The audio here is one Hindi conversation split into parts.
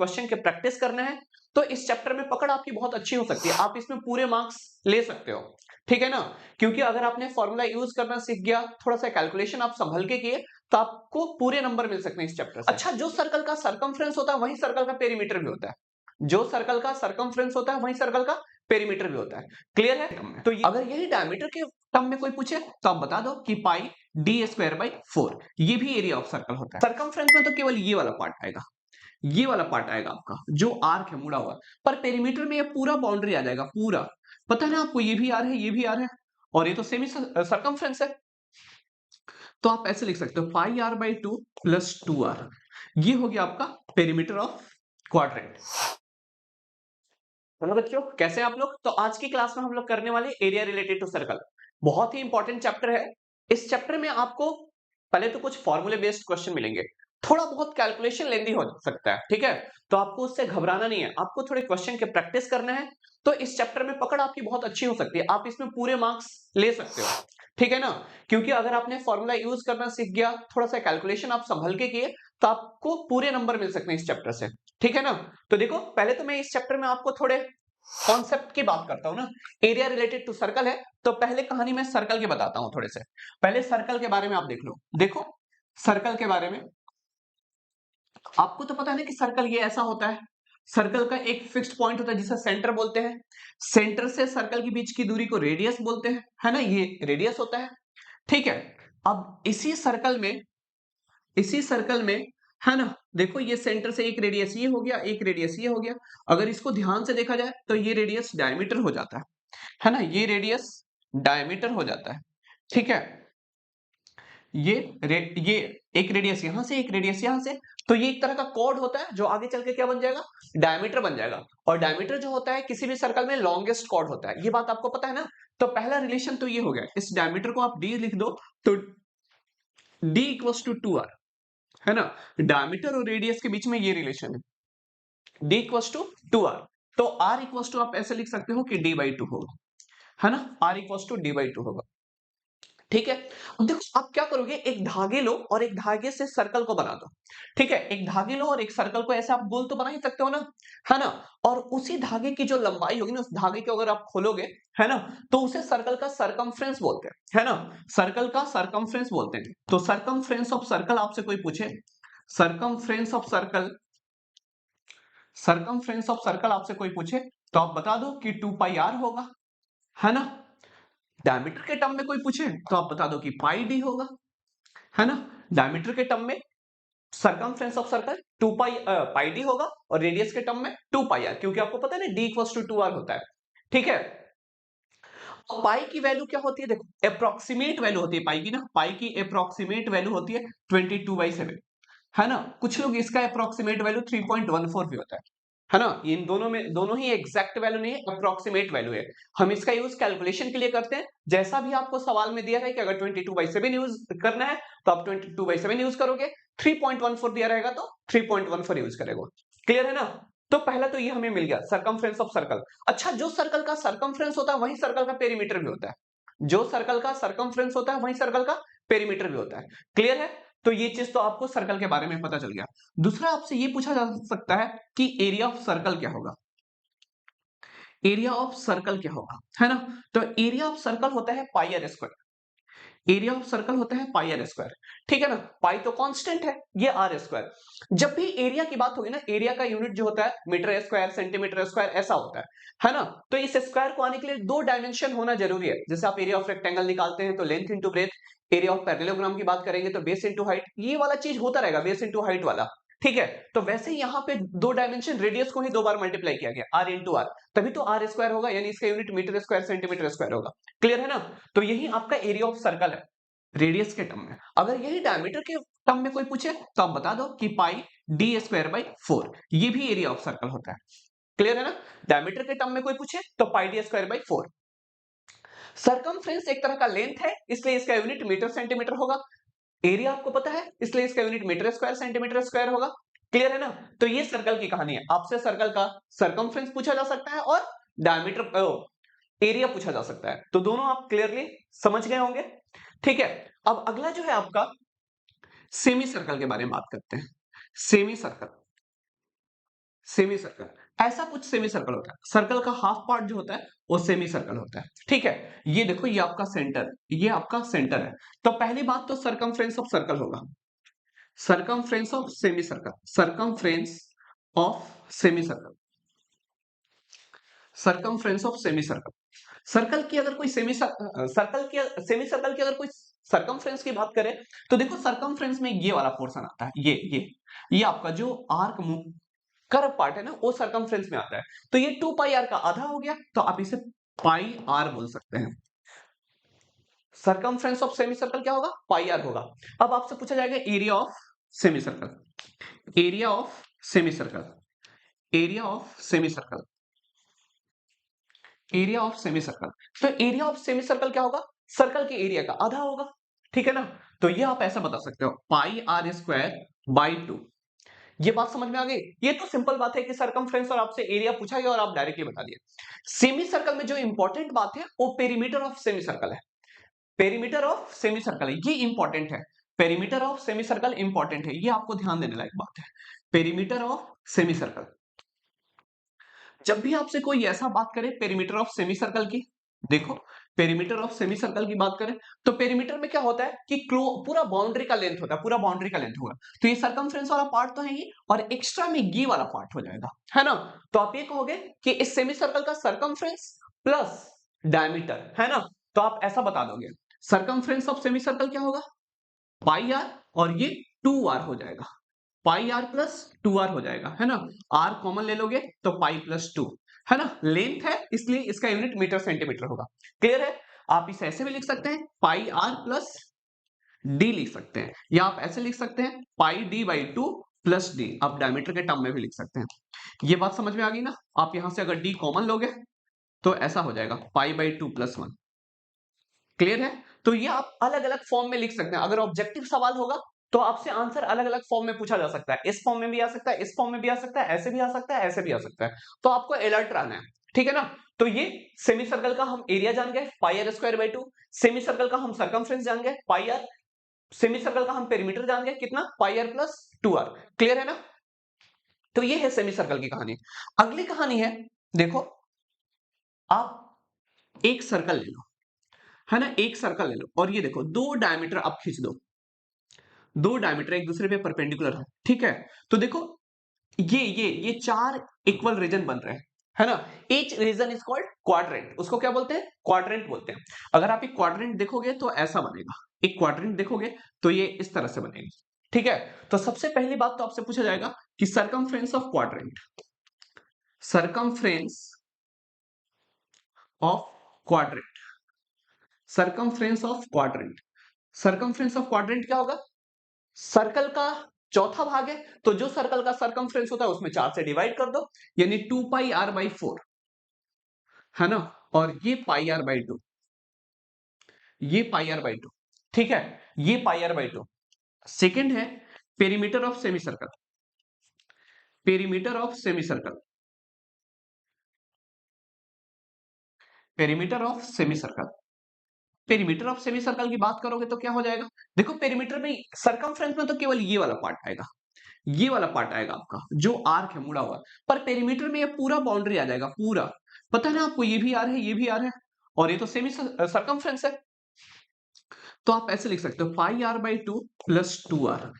क्वेश्चन के प्रैक्टिस करना है तो इस चैप्टर में पकड़ आपकी बहुत अच्छी हो सकती है, आप इसमें पूरे मार्क्स ले सकते हो, ठीक है ना। क्योंकि अगर आपने फॉर्मूला यूज करना सीख गया, थोड़ा सा कैलकुलेशन आप संभल के किए, तो आपको पूरे नंबर मिल सकते हैं इस चैप्टर से। अच्छा, जो सर्कल का सर्कमफ्रेंस होता है वही सर्कल का पेरीमीटर भी होता है, जो सर्कल का सर्कमफ्रेंस होता है वही सर्कल का पेरीमीटर भी होता है। क्लियर है? तो अगर यही डायमीटर के टर्म में कोई पूछे तो आप बता दो कि पाई डी स्क्वायर बाई 4, ये भी एरिया ऑफ सर्कल होता है। सर्कमफ्रेंस में तो केवल ये वाला पार्ट आएगा, ये वाला पार्ट आएगा आपका जो आर्क है मुड़ा हुआ, पर पेरीमीटर में ये पूरा बाउंड्री आ जाएगा पूरा। पता है ना आपको, ये भी आर है, ये भी आर है, और ये तो सेमी सर्कमफ्रेंस है। तो आप ऐसे लिख सकते हो पाई आर बाई 2 प्लस 2r, ये हो गया आपका पेरीमीटर ऑफ क्वाड्रेंट। हेलो बच्चों, कैसे हैं आप लोग? तो आज की क्लास में हम लोग करने वाले एरिया रिलेटेड टू सर्कल, बहुत ही इंपॉर्टेंट चैप्टर है। इस चैप्टर में आपको पहले तो कुछ फॉर्मूले बेस्ड क्वेश्चन मिलेंगे, थोड़ा बहुत कैलकुलेशन लेंदी हो सकता है, ठीक है। तो आपको उससे घबराना नहीं है, आपको थोड़े क्वेश्चन के प्रैक्टिस करना है तो इस चैप्टर में पकड़ आपकी बहुत अच्छी हो सकती है, आप इसमें पूरे मार्क्स ले सकते हो, ठीक है ना। क्योंकि अगर आपने फॉर्मूला यूज करना सीख गया, थोड़ा सा कैलकुलेशन आप संभल के किए, तो आपको पूरे नंबर मिल सकते हैं इस चैप्टर से, ठीक है ना। तो देखो, पहले तो मैं इस चैप्टर में आपको थोड़े कॉन्सेप्ट की बात करता हूं ना। एरिया रिलेटेड टू सर्कल है तो पहले कहानी में सर्कल की बताता हूं थोड़े से। पहले सर्कल के बारे में आप देख लो। देखो, सर्कल के बारे में आपको तो पता है ना कि सर्कल ये ऐसा होता है, सर्कल का एक फिक्स्ड पॉइंट होता है जिसे सेंटर बोलते हैं, सेंटर से सर्कल के बीच की दूरी को रेडियस बोलते हैं, है ना, ये रेडियस होता है, ठीक है। अब इसी सर्कल में, है ना, देखो ये सेंटर से एक रेडियस ये हो गया, एक रेडियस ये हो गया। अगर इसको ध्यान से देखा जाए तो ये रेडियस डायमीटर हो जाता है ना, ये रेडियस डायमीटर हो जाता है, ठीक है। ये एक रेडियस यहां से, एक रेडियस यहां से, तो ये एक तरह का कॉर्ड होता है जो आगे चल के क्या बन जाएगा, डायमीटर बन जाएगा। और डायमीटर जो होता है किसी भी सर्कल में लॉन्गेस्ट कॉर्ड होता है, ये बात आपको पता है ना। तो पहला रिलेशन तो ये हो गया, इस डायमीटर को आप डी लिख दो तो डी इक्वल्स टू 2r, है ना। डायमीटर और रेडियस के बीच में ये रिलेशन है, d इक्वल्स टू 2r। तो r इक्वल्स टू आप ऐसे लिख सकते हो कि d बाई 2 होगा, है ना, r equals to d by 2 होगा, ठीक है। अब देखो आप क्या करोगे, एक धागे लो और एक धागे से सर्कल को बना दो, ठीक है। एक धागे लो और एक सर्कल को ऐसे आप गोल तो बना ही सकते हो ना, है ना। और उसी धागे की जो लंबाई होगी ना, उस धागे को अगर आप खोलोगे, है ना, तो उसे सर्कल का सर्कमफ्रेंस बोलते हैं, है ना, सर्कल का सर्कमफ्रेंस बोलते हैं। तो सर्कमफ्रेंस ऑफ सर्कल आपसे कोई पूछे, circumference of circle, circumference of circle आपसे कोई पूछे तो आप बता दो कि 2 पाई r होगा, है ना। डायमीटर के टर्म में कोई पूछे तो आप बता दो कि पाई डी होगा, है ना। डायमीटर के टर्म में circumference of circle 2 pi pi D होगा, और रेडियस के टर्म में 2 पाई r, क्योंकि आपको पता है ना d इक्वल्स टू 2r होता है, ठीक है। और पाई की वैल्यू क्या होती है, देखो अप्रोक्सीमेट वैल्यू होती है पाई की ना, पाई की अप्रोक्सीमेट वैल्यू होती है 22/7, है ना। कुछ लोग इसका अप्रोक्सीमेट वैल्यू 3.14 भी होता है ना। इन दोनों में, दोनों ही एग्जैक्ट वैल्यू नहीं है, अप्रोक्सीमेट वैल्यू है। हम इसका यूज कैलकुलेशन के लिए करते हैं, जैसा भी आपको सवाल में दिया है कि अगर 22/7 यूज करना है तो आप 22/7 यूज करोगे, 3.14 दिया रहेगा तो 3.14 यूज करेगा। क्लियर है ना। तो पहला तो ये हमें मिल गया सर्कमफ्रेंस ऑफ सर्कल। अच्छा, जो सर्कल का सर्कमफ्रेंस होता है वही सर्कल का पेरीमीटर भी होता है, जो सर्कल का सर्कमफ्रेंस होता है वही सर्कल का पेरीमीटर भी होता है। क्लियर है। तो ये चीज तो आपको सर्कल के बारे में पता चल गया। दूसरा आपसे ये पूछा जा सकता है कि एरिया ऑफ सर्कल क्या होगा, एरिया ऑफ सर्कल क्या होगा, है ना। तो एरिया ऑफ सर्कल होता है pi are square, area of circle होता है पाई आर स्क्वायर, ठीक है ना। पाई तो कांस्टेंट है, ये आर स्क्वायर। जब भी एरिया की बात होगी ना, एरिया का यूनिट जो होता है मीटर स्क्वायर, सेंटीमीटर स्क्वायर ऐसा होता है ना। तो इस स्क्वायर को आने के लिए दो डायमेंशन होना जरूरी है। जैसे आप एरिया ऑफ रेक्टेंगल निकालते हैं तो length into breadth, area of parallelogram की बात करेंगे तो बेस इंटू हाइट, ये वाला चीज होता रहेगा, बेस इंटू हाइट वाला, ठीक है। तो वैसे ही यहाँ पे दो डायमेंशन, रेडियस को ही दो बार मल्टीप्लाई किया गया, आर इंटू आर, तभी तो आर स्क्वायर होगा, यानी इसका unit metre square centimetre square होगा। क्लियर है ना। तो यही आपका एरिया ऑफ सर्कल है रेडियस के टर्म में। अगर यही डायमीटर के टर्म में कोई पूछे तो आप बता दो कि पाई डी स्क्वायर बाई 4, ये भी एरिया ऑफ सर्कल होता है। क्लियर है ना। डायमीटर के टर्म में कोई पूछे तो pi D square by 4। Circumference एक तरह का लेंथ है, इसलिए इसका यूनिट मीटर सेंटीमीटर होगा। एरिया आपको पता है, इसलिए इसका unit metre square centimetre square होगा। क्लियर है ना। तो ये सर्कल की कहानी है, आपसे सर्कल का सर्कमफ्रेंस पूछा जा सकता है और डायमीटर एरिया पूछा जा सकता है, तो दोनों आप क्लियरली समझ गए होंगे, ठीक है। अब अगला जो है आपका सेमी सर्कल के बारे में बात करते हैं। सेमी सर्कल, सेमी सर्कल, ऐसा कुछ सेमी सर्कल होता है। सर्कल का हाफ पार्ट जो होता है वो सेमी सर्कल होता है, ठीक है। ये देखो, ये आपका सेंटर, ये आपका सेंटर है। तो पहली बात तो सरकमफ्रेंस ऑफ सर्कल होगा, circumference of semi circle, circumference of semi circle, circumference of semi circle. Circle की अगर कोई सर्कल की सेमी सर्कल की अगर कोई सरकमफ्रेंस की बात करें तो देखो, सरकमफ्रेंस में ये वाला पोर्शन आता है, ये आपका जो आर्क कर्व पार्ट है ना, वो सरकमफ्रेंस में आता है। तो ये 2 पाई आर का आधा हो गया, तो आप इसे पाई आर बोल सकते हैं। सरकमफ्रेंस ऑफ सेमी सर्कल क्या होगा? पाई आर होगा। अब आपसे पूछा जाएगा area of semi circle, area of semi circle, area of semi circle, area of semi circle. तो एरिया ऑफ सेमी सर्कल क्या होगा? सर्कल के एरिया का आधा होगा, ठीक है ना। तो ये आप ऐसा बता सकते हो, पाई आर स्क्वायर बाई 2। ये बात समझ में आ गई? ये तो सिंपल बात है कि सरकमफ्रेंस और आपसे एरिया पूछा गया और आप डायरेक्टली बता दिए। सेमी सर्कल में जो इंपॉर्टेंट बात है वो पेरीमीटर ऑफ सेमी सर्कल है, पेरीमीटर ऑफ सेमी सर्कल है, ये इंपॉर्टेंट है। Perimeter of semi circle important है, ये आपको ध्यान देने लायक बात है। पेरीमीटर ऑफ सेमी सर्कल, जब भी आपसे कोई ऐसा बात करे पेरीमीटर ऑफ सेमी सर्कल की, देखो पेरीमीटर ऑफ सेमी सर्कल की बात करें तो पेरीमीटर में क्या होता है कि पूरा बाउंड्री का लेंथ होता है, पूरा बाउंड्री का लेंथ होगा। तो ये सरकमफ्रेंस वाला पार्ट तो है ही, और एक्स्ट्रा में ये वाला पार्ट हो जाएगा, है ना। तो आप ये कहोगे कि इस सेमी सर्कल का सरकमफ्रेंस प्लस डायमीटर, है ना। तो आप ऐसा बता दोगे, सरकमफ्रेंस ऑफ सेमी सर्कल क्या होगा? पाई आर, और ये 2r हो जाएगा, पाई आर प्लस 2r हो जाएगा, है ना। r कॉमन ले लोगे तो पाई प्लस 2, है ना। लेंथ है इसलिए इसका यूनिट मीटर सेंटीमीटर होगा। क्लियर है? आप इसे ऐसे भी लिख सकते हैं, पाई आर प्लस डी लिख सकते हैं, या आप ऐसे लिख सकते हैं, पाई डी बाई 2 प्लस डी। आप डायमीटर के टर्म में भी लिख सकते हैं। ये बात समझ में आ गई ना। आप यहां से अगर डी कॉमन लोगे तो ऐसा हो जाएगा, पाई बाई 2 प्लस 1। क्लियर है? तो ये आप अलग अलग फॉर्म में लिख सकते हैं। अगर ऑब्जेक्टिव सवाल होगा तो आपसे आंसर अलग अलग फॉर्म में पूछा जा सकता है, इस फॉर्म में भी आ सकता है, इस फॉर्म में भी आ सकता है, ऐसे भी आ सकता है, ऐसे भी आ सकता है। तो आपको अलर्ट रहना है, ठीक है ना। तो ये सेमी सर्कल का हम एरिया जान गए, pi are square by 2। Semicircle का हम सरकमफ्रेंस जान गए, पाई आर। सेमी सर्कल का हम पेरीमीटर जान गए, कितना? पाई आर प्लस 2r। क्लियर है ना। तो ये है सेमी सर्कल की कहानी। अगली कहानी है, देखो आप एक सर्कल ले लो, है ना, एक सर्कल ले लो, और ये देखो दो डायमीटर आप खींच दो, दो डायमीटर एक दूसरे पे परपेंडिकुलर है, ठीक है। तो देखो ये चार इक्वल रीजन बन रहे हैं, है ना। Each reason is called quadrant, उसको क्या बोलते हैं? क्वाड्रेंट बोलते हैं। अगर आप एक क्वाड्रेंट देखोगे तो ऐसा बनेगा, एक क्वाड्रेंट देखोगे तो ये इस तरह से बनेगा, ठीक है। तो सबसे पहली बात तो आपसे पूछा जाएगा कि circumference of quadrant, circumference of quadrant, circumference of quadrant, circumference of quadrant क्या होगा? सर्कल का चौथा भाग है, तो जो सर्कल का सरकमफ्रेंस होता है उसमें 4 से डिवाइड कर दो, यानी 2 पाई आर बाई 4, है ना। और ये पाई आर बाई 2, ये पाई आर बाई 2, ठीक है, ये पाई आर बाई 2। सेकेंड है perimeter of semi circle, perimeter of semi circle, perimeter of semi circle. Perimeter of semi circle की बात करोगे तो क्या हो जाएगा? देखो पेरीमीटर में, सरकमफ्रेंस में तो केवल ये वाला पार्ट आएगा, ये वाला पार्ट आएगा आपका जो आर्क है मुड़ा हुआ, पर पेरीमीटर में ये पूरा बाउंड्री आ जाएगा पूरा। पता है ना आपको, ये भी आर है, ये भी आर है, और ये तो सेमी सरकमफ्रेंस है। तो आप ऐसे लिख सकते हो, पाई आर बाई 2 प्लस 2r।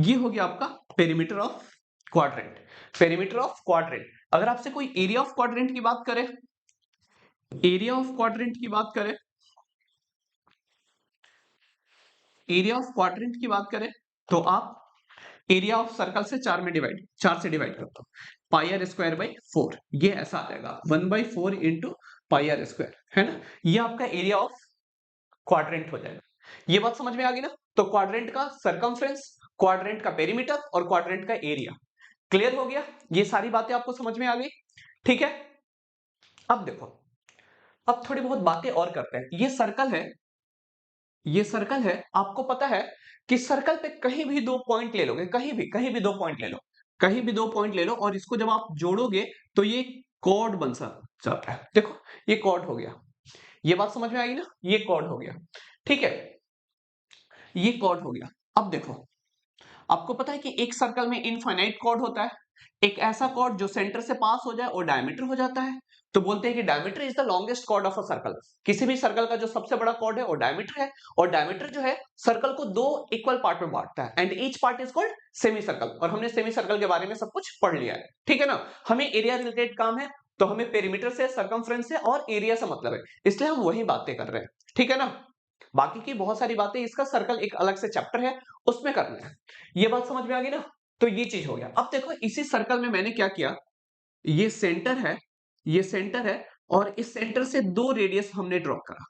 ये हो गया आपका perimeter of quadrant, perimeter of quadrant. अगर आपसे कोई एरिया ऑफ क्वाड्रेंट की बात करे, एरिया ऑफ क्वाड्रेंट की बात करें, एरिया ऑफ क्वाड्रेंट की बात करें तो आप एरिया ऑफ सर्कल से 4 में डिवाइड, 4 से डिवाइड करते हो, पाई आर स्क्वायर बाई 4, ये ऐसा आ जाएगा 1/4 इंटू पाई आर स्क्वायर, है ना। ये आपका एरिया ऑफ क्वाड्रेंट हो जाएगा। ये बात समझ में आ गई ना। तो क्वाड्रेंट का सरकमफ्रेंस, क्वाड्रेंट का पेरीमीटर और क्वाड्रेंट का एरिया क्लियर हो गया। ये सारी बातें आपको समझ में आ गई, ठीक है। अब देखो, अब थोड़ी बहुत बातें और करते हैं। ये सर्कल है, ये सर्कल है, आपको पता है कि सर्कल पे कहीं भी दो पॉइंट ले लोगे, कहीं भी दो पॉइंट ले लो, कहीं भी दो पॉइंट ले लो, और इसको जब आप जोड़ोगे तो ये कॉर्ड बन जाता है। देखो ये कॉर्ड हो गया, ये बात समझ में आई ना, ये कॉर्ड हो गया, ठीक है, ये कॉर्ड हो गया। अब देखो, आपको पता है कि एक सर्कल में इनफाइनाइट कॉर्ड होता है, एक ऐसा कॉर्ड जो सेंटर से पास हो जाए और डायमीटर हो जाता है, तो बोलते हैं कि diameter is the longest chord of a circle. किसी भी सर्कल का जो सबसे बड़ा कॉर्ड है वो डायमीटर है, और डायमीटर जो है सर्कल को दो इक्वल पार्ट में बांटता है, and each part is called semi circle. और हमने सेमी सर्कल के बारे में सब कुछ पढ़ लिया है, ठीक है ना। हमें एरिया रिलेटेड काम है, तो हमें पेरीमीटर से, सरकमफ्रेंस से और एरिया से मतलब है, इसलिए हम वही बातें कर रहे हैं, ठीक है ना। बाकी की बहुत सारी बातें, इसका सर्कल एक अलग से चैप्टर है, उसमें करना है। ये बात समझ में आ गई ना। तो ये चीज हो गया। अब देखो इसी सर्कल में मैंने क्या किया, ये सेंटर है, ये सेंटर है, और इस सेंटर से दो रेडियस हमने ड्रॉ करा,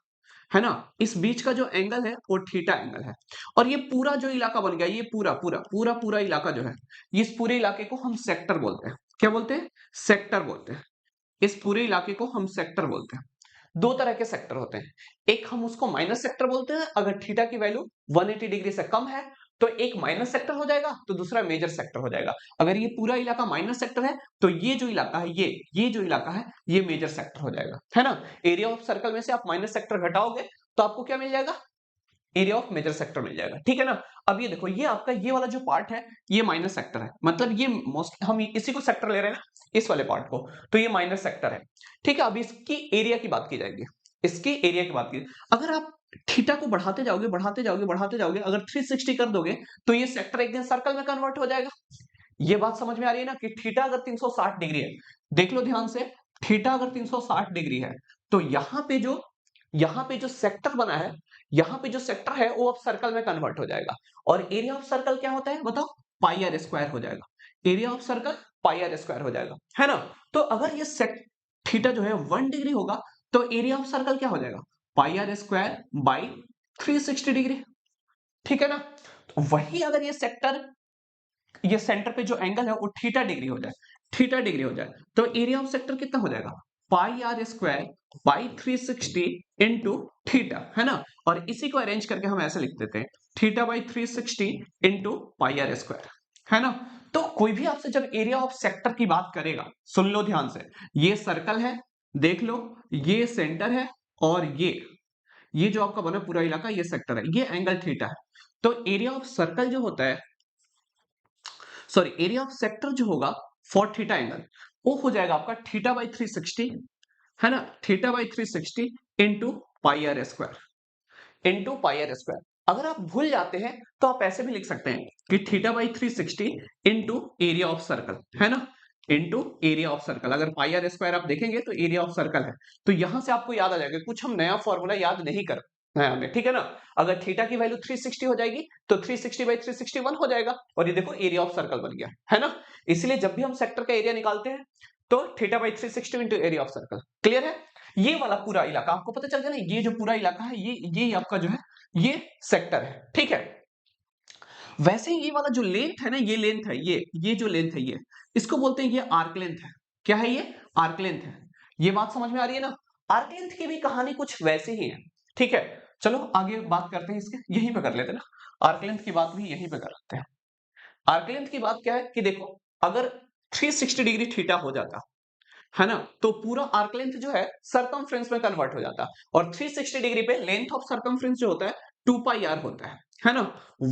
है ना। इस बीच का जो एंगल है वो थीटा एंगल है, और ये पूरा जो इलाका बन गया, ये पूरा पूरा पूरा पूरा इलाका जो है, इस पूरे इलाके को हम सेक्टर बोलते हैं। क्या बोलते हैं? सेक्टर बोलते हैं। इस पूरे इलाके को हम सेक्टर बोलते हैं। दो तरह के सेक्टर होते हैं, एक हम उसको माइनस सेक्टर बोलते हैं, अगर थीटा की वैल्यू 180 डिग्री से कम है तो एक माइनस सेक्टर हो जाएगा, तो दूसरा मेजर सेक्टर हो जाएगा। अगर ये पूरा इलाका माइनस सेक्टर है तो ये जो इलाका है, ये जो इलाका है, ये मेजर सेक्टर हो जाएगा, है ना। एरिया ऑफ सर्कल में से आप माइनस सेक्टर घटाओगे तो आपको क्या मिल जाएगा? एरिया ऑफ मेजर सेक्टर मिल जाएगा, ठीक है ना। अब ये देखो, ये आपका ये वाला जो पार्ट है ये माइनस सेक्टर है, मतलब ये मोस्ट हम इसी को सेक्टर ले रहे हैं ना, इस वाले पार्ट को, तो ये माइनस सेक्टर है, ठीक है। अब इसकी एरिया की बात की जाएगी, इसकी एरिया की बात की। अगर आप थीटा को बढ़ाते जाओगे बढ़ाते जाओगे बढ़ाते जाओगे, अगर 360 कर दोगे तो ये सेक्टर एक दिन सर्कल में कन्वर्ट हो जाएगा। ये बात समझ में आ रही है ना कि थीटा अगर 360 डिग्री है, देख लो ध्यान से, थीटा अगर 360 डिग्री है तो यहाँ पे जो सेक्टर बना है, यहाँ पे जो सेक्टर है वो अब सर्कल में कन्वर्ट हो जाएगा। और एरिया ऑफ सर्कल क्या होता है बताओ? पाई आर स्क्वायर हो जाएगा। Area of circle pi are square हो जाएगा, है ना। तो अगर ये थीटा जो है 1 डिग्री होगा तो एरिया ऑफ सर्कल क्या हो जाएगा? Pi are square by 360 degree, ठीक है ना। तो वही अगर ये सेंटर पे जो एंगल है वो थीटा डिग्री हो जाए, थीटा डिग्री हो जाए, तो एरिया ऑफ सेक्टर कितना हो जाएगा? Pi are square by 360 into theta, है ना। और इसी को अरेंज करके हम ऐसे लिख देते हैं, theta by 360 into pi are square, है ना। तो कोई भी आपसे जब एरिया ऑफ सेक्टर की बात करेगा, सुन लो ध्यान से, ये सर्कल है, देख लो, ये सेंटर है, और ये जो आपका बना पूरा इलाका ये सेक्टर है, ये एंगल थीटा है। तो एरिया ऑफ सर्कल जो होता है, सॉरी, एरिया ऑफ सेक्टर जो होगा फॉर थीटा एंगल, वो हो जाएगा आपका थीटा बाई 360, है ना, theta by 360 into pi are square, into pi are square. अगर आप भूल जाते हैं तो आप ऐसे भी लिख सकते हैं कि theta by 360 into area of circle, है ना, इंटू एरिया ऑफ सर्कल। अगर पाई आर स्क्वायर आप देखेंगे तो एरिया ऑफ सर्कल है, तो यहां से आपको याद आ जाएगा, कुछ हम नया फॉर्मूला याद नहीं कर है हमें, ठीक है ना। अगर थीटा की वैल्यू 360 हो जाएगी तो 360 बाई 361 हो जाएगा, और ये देखो एरिया ऑफ सर्कल बन गया, है ना। इसलिए जब भी हम सेक्टर का एरिया निकालते हैं तो theta by 360 into area of circle, clear है। ये वाला पूरा इलाका आपको पता चल गया ना, ये जो पूरा इलाका है ये आपका जो है ये सेक्टर है, ठीक है। वैसे ही ये वाला जो लेंथ है ना, ये लेंथ है, ये जो लेंथ है, ये इसको बोलते हैं, ये आर्क लेंथ है। क्या है ये? आर्क लेंथ है। ये बात समझ में आ रही है ना। आर्क लेंथ की भी कहानी कुछ वैसे ही है, ठीक है। चलो आगे बात करते हैं इसके, यहीं पे कर लेते हैं ना, आर्क लेंथ की बात भी यहीं पे कर लेते हैं। आर्क लेंथ की बात क्या है कि देखो, अगर 360 डिग्री थीटा हो जाता, है ना, तो पूरा आर्क लेंथ जो है सरकमफ्रेंस में कन्वर्ट हो जाता, और 360 डिग्री पे लेंथ ऑफ सरकमफ्रेंस जो होता है 2 पाई आर होता है ना।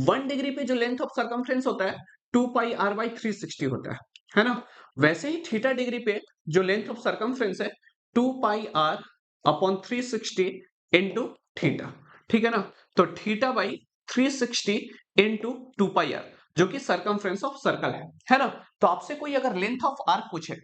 1 डिग्री पे जो लेंथ ऑफ सरकमफ्रेंस होता है 2 पाई आर बाई 360 होता है ना। वैसे ही थीटा डिग्री पे जो लेंथ ऑफ सरकमफ्रेंस है 2 पाई आर अपॉन 360 इंटू थीटा, ठीक है ना। तो theta by 360 into 2 pi R, जो कि सरकमफ्रेंस ऑफ सर्कल है ना। तो आपसे कोई अगर लेंथ ऑफ आर्क पूछे,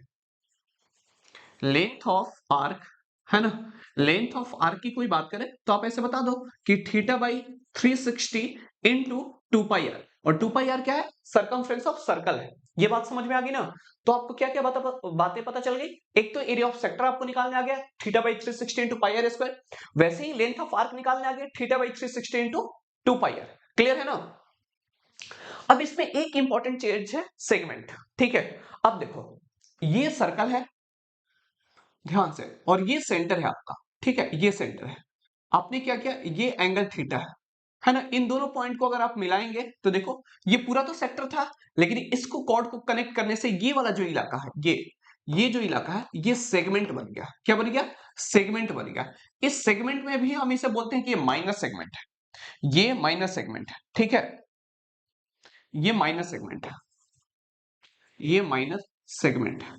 लेंथ ऑफ आर्क, है ना, लेंथ ऑफ आर्क की कोई बात करें तो आप ऐसे बता दो कि theta by 360 into 2 pi R, और 2 पाई आर क्या है? सरकमफ्रेंस ऑफ सर्कल है। ये बात समझ में आ गई ना। तो आपको क्या क्या बातें पता चल गई? एक तो एरिया ऑफ सेक्टर आपको निकालने आ गया, theta by 360 into pi are square. वैसे ही लेंथ ऑफ आर्क निकालने आ गया, theta by 360 into 2 pi R. Clear है ना। अब इसमें एक इंपॉर्टेंट चीज है, सेगमेंट, ठीक है। अब देखो, ये सर्कल है, ध्यान से, और ये सेंटर है आपका, ठीक है, ये सेंटर है। आपने क्या किया, ये एंगल थीटा है ना। इन दोनों पॉइंट को अगर आप मिलाएंगे तो देखो, ये पूरा तो सेक्टर था, लेकिन इसको कॉर्ड को कनेक्ट करने से ये वाला जो इलाका है, ये जो इलाका है ये सेगमेंट बन गया। क्या बन गया? सेगमेंट बन गया। इस सेगमेंट में भी हम इसे बोलते हैं कि ये माइनस सेगमेंट है, ये माइनस सेगमेंट है, ठीक है, ये माइनस सेगमेंट है। ये माइनर सेगमेंट है,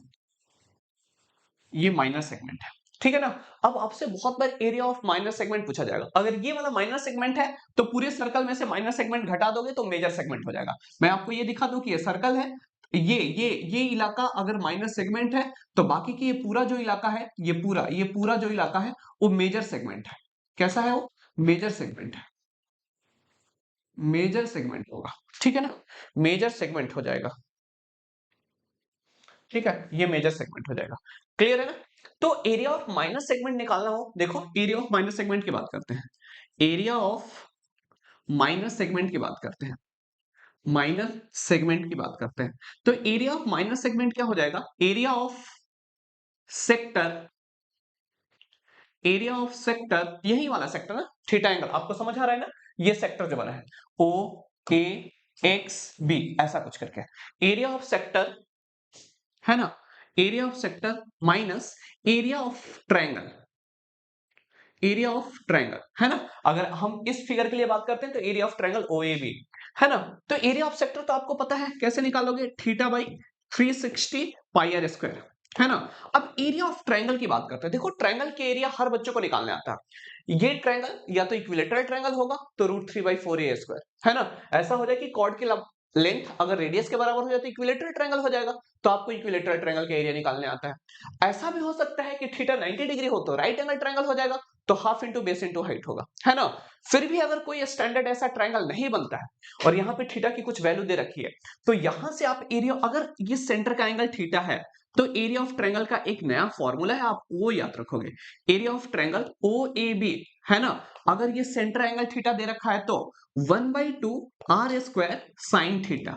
ये माइनर सेगमेंट है, ठीक है ना। अब आपसे बहुत बार एरिया ऑफ माइनर सेगमेंट पूछा जाएगा। अगर ये वाला माइनर सेगमेंट है तो पूरे सर्कल में से माइनर सेगमेंट घटा दोगे तो मेजर सेगमेंट हो जाएगा। मैं आपको ये दिखा दूं कि ये सर्कल है, ये इलाका अगर माइनर सेगमेंट है तो बाकी की ये पूरा जो इलाका है, ये पूरा जो इलाका है वो मेजर सेगमेंट है। कैसा है वो? मेजर सेगमेंट है, मेजर सेगमेंट होगा, ठीक है ना, मेजर सेगमेंट हो जाएगा, ठीक है, ये मेजर सेगमेंट हो जाएगा। क्लियर है ना। तो एरिया ऑफ माइनर सेगमेंट निकालना हो, देखो एरिया ऑफ माइनर सेगमेंट की बात करते हैं, एरिया ऑफ माइनर सेगमेंट की बात करते हैं, माइनर सेगमेंट की बात करते हैं। तो एरिया ऑफ माइनर सेगमेंट क्या हो जाएगा? Area of sector, area of sector, यही वाला सेक्टर ना, थीटा एंगल, आपको समझ आ रहा है ना, ये सेक्टर जो बना है ओ ए एक्स बी ऐसा कुछ करके, एरिया ऑफ सेक्टर है ना, area of sector minus area of triangle, area of triangle है ना। अगर हम इस फिगर के लिए बात करते हैं तो एरिया ऑफ ट्रायंगल ओएबी है ना। तो एरिया ऑफ सेक्टर तो आपको पता है कैसे निकालोगे, theta by 360 pi are square है ना। अब एरिया ऑफ ट्रायंगल की बात करते हैं। देखो ट्रायंगल के एरिया हर बच्चों को निकालने आता है। ये ट्रायंगल या तो इक्विलेटरल ट्रायंगल होगा तो √3/4 स्क्वायर है ना। ऐसा हो जाए कि कॉर्ड की लेंथ अगर रेडियस के बराबर हो जाए तो इक्विलेटरल ट्रायंगल हो जाएगा, तो आपको इक्विलेटरल ट्रायंगल का एरिया निकालने आता है। ऐसा भी हो सकता है कि थीटा 90 डिग्री हो तो राइट एंगल ट्रायंगल हो जाएगा, तो half into base into height होगा है ना। फिर भी अगर कोई स्टैंडर्ड ऐसा ट्रायंगल नहीं बनता है और यहाँ पे थीटा की कुछ वैल्यू दे रखी है, तो यहां से आप एरिया, अगर ये सेंटर का एंगल थीटा है तो एरिया ऑफ ट्रायंगल का एक नया फॉर्मूला है, आप वो याद रखोगे, area of triangle O A B है ना। अगर ये सेंटर एंगल थीटा दे रखा है तो 1/2 आर स्क्वायर साइन थीटा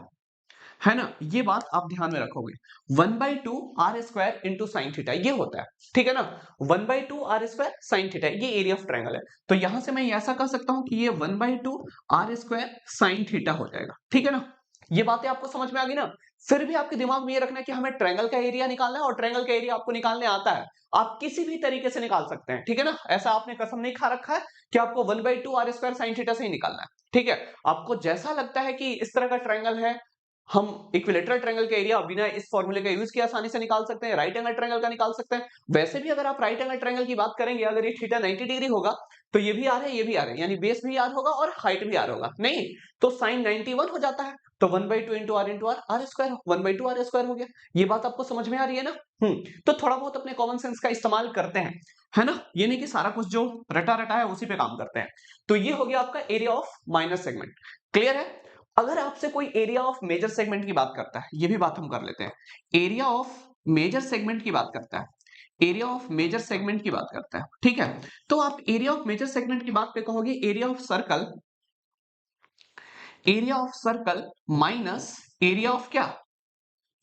है ना। ये बात आप ध्यान में रखोगे, 1/2 R square into sine theta ये होता है, ठीक है ना। 1/2 आर स्क्वायर साइन थीटा ये एरिया ऑफ ट्रायंगल है। तो यहां से मैं ऐसा कर सकता हूं कि ये 1/2 आर स्क्वायर साइन थीटा हो जाएगा, ठीक है ना। ये बातें आपको समझ में आ गई ना। फिर भी आपके दिमाग में ये रखना है कि हमें ट्रायंगल का एरिया निकालना है और ट्रायंगल का एरिया आपको निकालने आता है, आप किसी भी तरीके से निकाल सकते हैं, ठीक है ना। ऐसा आपने कसम नहीं खा रखा है कि आपको 1/2 आर स्क्वायर साइन थीटा से ही निकालना है, ठीक है। आपको जैसा लगता है कि इस तरह का ट्रायंगल है, हम इक्विलेटरल ट्रायंगल का एरिया बिना इस फॉर्मूले का यूज किए आसानी से निकाल सकते हैं, राइट एंगल ट्रायंगल का निकाल सकते हैं। वैसे भी अगर आप राइट एंगल ट्रायंगल की बात करेंगे, अगर ये थीटा 90 डिग्री होगा तो ये भी आर है, ये भी आर है, यानी बेस भी आर होगा और हाइट भी आर होगा, नहीं तो साइन 91 हो जाता है, तो 1/2 into R R square, 1/2 R square हो गया। ये बात आपको समझ में आ रही है ना। तो थोड़ा बहुत अपने कॉमन सेंस का इस्तेमाल करते हैं, है ना। ये नहीं कि सारा कुछ जो रटा रटा है उसी पे काम करते हैं। तो ये हो गया आपका area of minor segment, clear है। अगर आपसे कोई एरिया ऑफ मेजर सेगमेंट की बात करता है, ये भी बात हम कर लेते हैं, एरिया ऑफ मेजर सेगमेंट की बात करता है, एरिया ऑफ मेजर सेगमेंट की बात करता है, ठीक है। तो आप एरिया ऑफ मेजर सेगमेंट की बात पे कहोगे area of circle, area of circle minus area of क्या,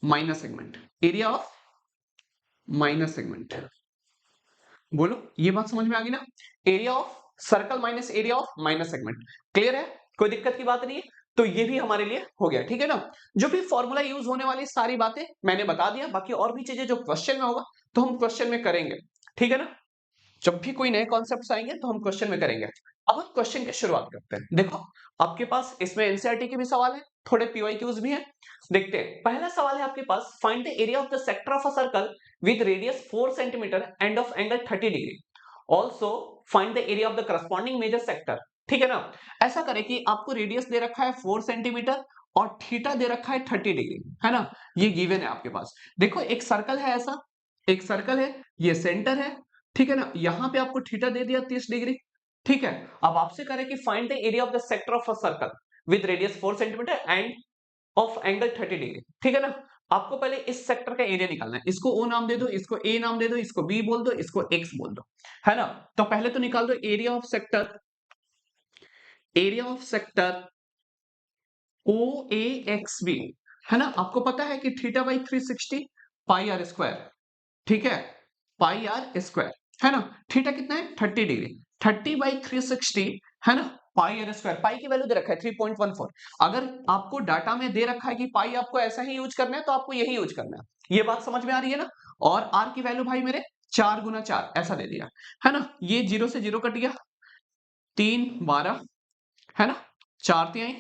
minor segment, area of minor segment. बोलो ये बात समझ में आ गई ना, area of circle minus area of minor segment, clear है, कोई दिक्कत की बात नहीं है। तो ये भी हमारे लिए हो गया, ठीक है ना। जो भी फॉर्मूला यूज होने वाली सारी बातें मैंने बता दिया, बाकी और भी चीजें जो क्वेश्चन में होगा तो हम क्वेश्चन में करेंगे, ठीक है ना। जब भी कोई नए कॉन्सेप्ट्स आएंगे तो हम क्वेश्चन में करेंगे। अब हम क्वेश्चन की शुरुआत करते हैं। देखो आपके पास इसमें एनसीईआरटी के भी सवाल है, थोड़े पीवाईक्यूज भी हैं, देखते हैं। पहला सवाल है आपके पास, find the area of the sector of a circle with radius 4 centimetre and of angle 30 degree, also find the area of the corresponding major sector, ठीक है ना। ऐसा करें कि आपको रेडियस दे रखा है 4 सेंटीमीटर और थीटा दे रखा है 30 डिग्री, है ना। ये गिवन है आपके पास। देखो एक सर्कल है ऐसा, एक सर्कल है, ये सेंटर है, ठीक है ना। यहां पे आपको थीटा दे दिया 30 डिग्री, ठीक है। अब आपसे करें कि find the area of the sector of a circle with radius 4 centimetre and of angle 30 degree, ठीक है ना। आपको पहले इस सेक्टर का एरिया निकालना है, इसको ओ नाम दे दो, इसको ए नाम दे दो, इसको बी बोल दो, इसको एक्स बोल दो, है ना। तो पहले तो निकाल दो area of sector, area of sector O A X B, है ना। आपको पता है कि theta by 360 pi are square, ठीक है, पाई आर स्क्वायर, है ना। थीटा कितना है 30 डिग्री, 30/360 है ना, पाई आर स्क्वायर, पाई की वैल्यू दे रखा है 3.14। अगर आपको डाटा में दे रखा है कि पाई आपको ऐसा ही यूज करना है तो आपको यही यूज करना है, ये बात समझ में आ रही है ना। और आर की वैल्यू भाई मेरे 4 × 4 ऐसा दे दिया, है ना। ये 0 से 0 कट गया, 3 12 है ना, 4 × 3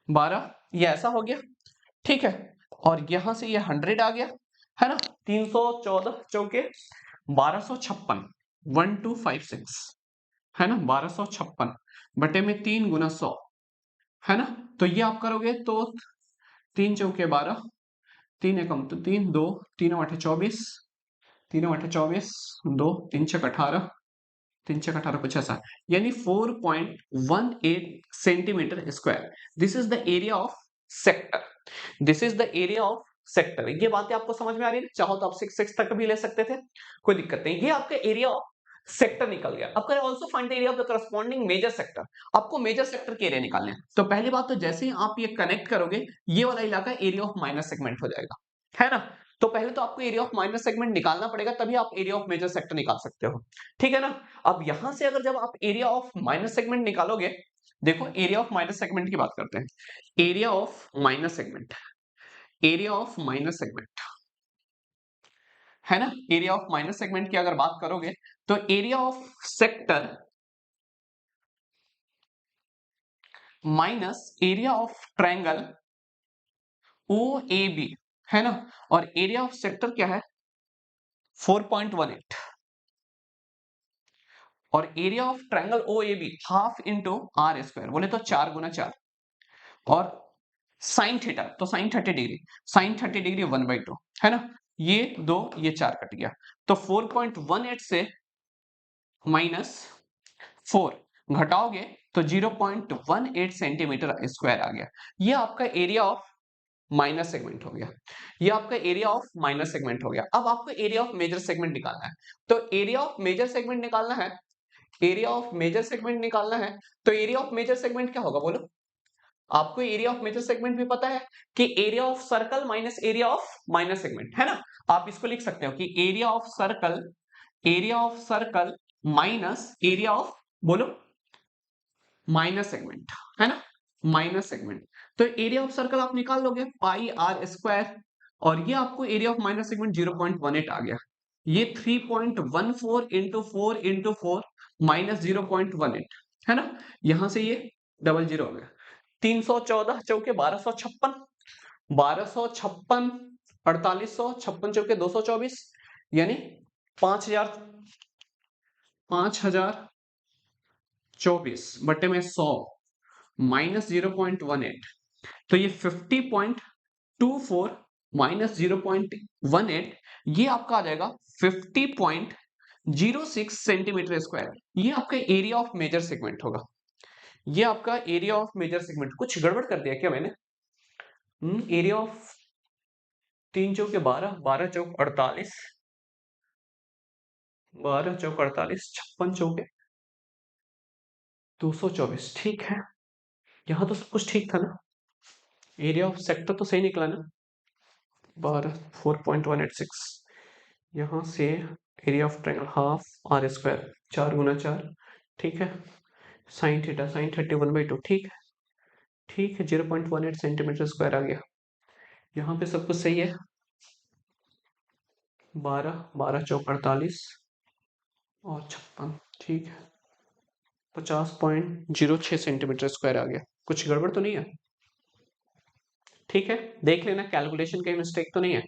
12, ये ऐसा हो गया, ठीक है। और यहां से ये 100 आ गया, है ना। 314 चौके 1256, 1256, है ना। 1256 बटे में 3 गुना 100, है ना। तो ये आप करोगे तो 3 चौके 12, 3 एकम तो 3, 2 3 8 24, 3 8 24, 2 3 6 18, 3 6 18 कुछ ऐसा, यानी 4.18 centimetre square. This is the area of sector, this is the area of sector. ये बातें आपको समझ में आ रही है, चाहो तो आप 6 तक भी ले सकते थे, कोई दिक्कत नहीं। ये आपका एरिया ऑफ सेक्टर निकल गया। अब करें also find the area of the corresponding major sector. आपको मेजर सेक्टर के एरिया निकालने हैं। तो पहली बात तो जैसे ही आप ये कनेक्ट करोगे, ये वाला इलाका एरिया ऑफ माइनर सेगमेंट हो जाएगा, है ना। तो पहले तो आपको एरिया ऑफ माइनर सेगमेंट निकालना पड़ेगा, तभी आप एरिया ऑफ मेजर सेक्टर निकाल सकते हो, ठीक है ना। अब यहां से अगर जब आप एरिया ऑफ माइनर सेगमेंट निकालोगे, देखो एरिया ऑफ माइनर सेगमेंट की बात करते हैं। Area of minor segment, area of minor segment, है ना। एरिया ऑफ माइनर सेगमेंट की अगर बात करोगे तो area of sector minus area of triangle O A B, है ना। और एरिया ऑफ सेक्टर क्या है 4.18, और area of triangle O A B half into R square, बोले तो 4 गुना 4, और साइन थीटा तो साइन 30 डिग्री, साइन 30 डिग्री 1/2, है ना। ये 2 ये 4 कट गया, तो 4.18 से -4 घटाओगे तो 0.18 सेंटीमीटर स्क्वायर आ गया। ये आपका एरिया ऑफ माइनर सेगमेंट हो गया, ये आपका एरिया ऑफ माइनर सेगमेंट हो गया। अब आपको एरिया ऑफ मेजर सेगमेंट निकालना है। तो एरिया ऑफ मेजर सेगमेंट निकालना है, एरिया ऑफ मेजर सेगमेंट निकालना है, तो एरिया ऑफ मेजर सेगमेंट क्या होगा बोलो। आपको एरिया ऑफ मेजर सेगमेंट भी पता है कि area of circle minus area of minor segment, है ना। आप इसको लिख सकते हो कि area of circle, area of circle minus area of, बोलो, माइनस सेगमेंट, है ना, माइनस सेगमेंट। तो एरिया ऑफ सर्कल आप निकाल लोगे पाई आर स्क्वायर, और ये आपको एरिया ऑफ माइनस सेगमेंट 0.18 आ गया। ये 3.14 इंटू 4 इंटू 4 माइनस 0.18, है ना। यहां से ये डबल जीरो हो गया। 314 चौके 1256, 1256 4800, 56 चौके 224, यानी 5000, 5024 बटे में 100 माइनस 0.18, तो ये 50.24 माइनस 0.18, ये आपका आ जाएगा 50.06 सेंटीमीटर स्क्वायर। ये आपका एरिया ऑफ मेजर सेगमेंट होगा, ये आपका एरिया ऑफ मेजर सेगमेंट। कुछ गड़बड़ कर दिया क्या मैंने? एरिया ऑफ 3 चौके 12, 12 चौक 48, 12 चौक 48, 56 चौके 224, ठीक है। यहां तो सब कुछ ठीक था ना, एरिया ऑफ सेक्टर तो सही निकला ना, 12 4.186, यहां से area of triangle half are square 4 गुना 4, ठीक है। साइन थीटा साइन 31/2, ठीक है, ठीक है। 0.18 सेंटीमीटर स्क्वायर आ गया। यहाँ पे सब कुछ सही है। 12 12 चौक 48 और 56, ठीक है। 50.06 सेंटीमीटर स्क्वायर आ गया। कुछ गड़बड़ तो नहीं है? ठीक है, देख लेना कैलकुलेशन कहीं मिस्टेक तो नहीं है।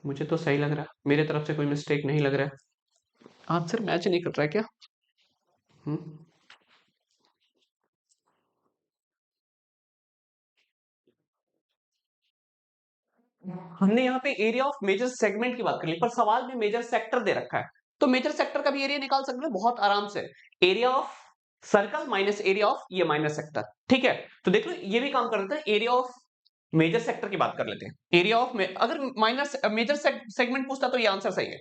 मुझे तो सही लग रहा है, मेरे तरफ से कोई मिस्टेक नहीं लग रहा है। आंसर मैच नहीं कर रहा है क्या? हम्म हमने यहाँ पे एरिया ऑफ मेजर सेगमेंट की बात कर ली, पर सवाल में मेजर सेक्टर दे रखा है, तो मेजर सेक्टर का भी एरिया निकाल सकते हो बहुत आराम से। Area of circle minus area of ये माइनर सेक्टर, ठीक है। तो देख लो ये भी काम कर देते हैं, एरिया ऑफ मेजर सेक्टर की बात कर लेते हैं। एरिया ऑफ अगर माइनर मेजर सेगमेंट पूछता तो ये आंसर सही है।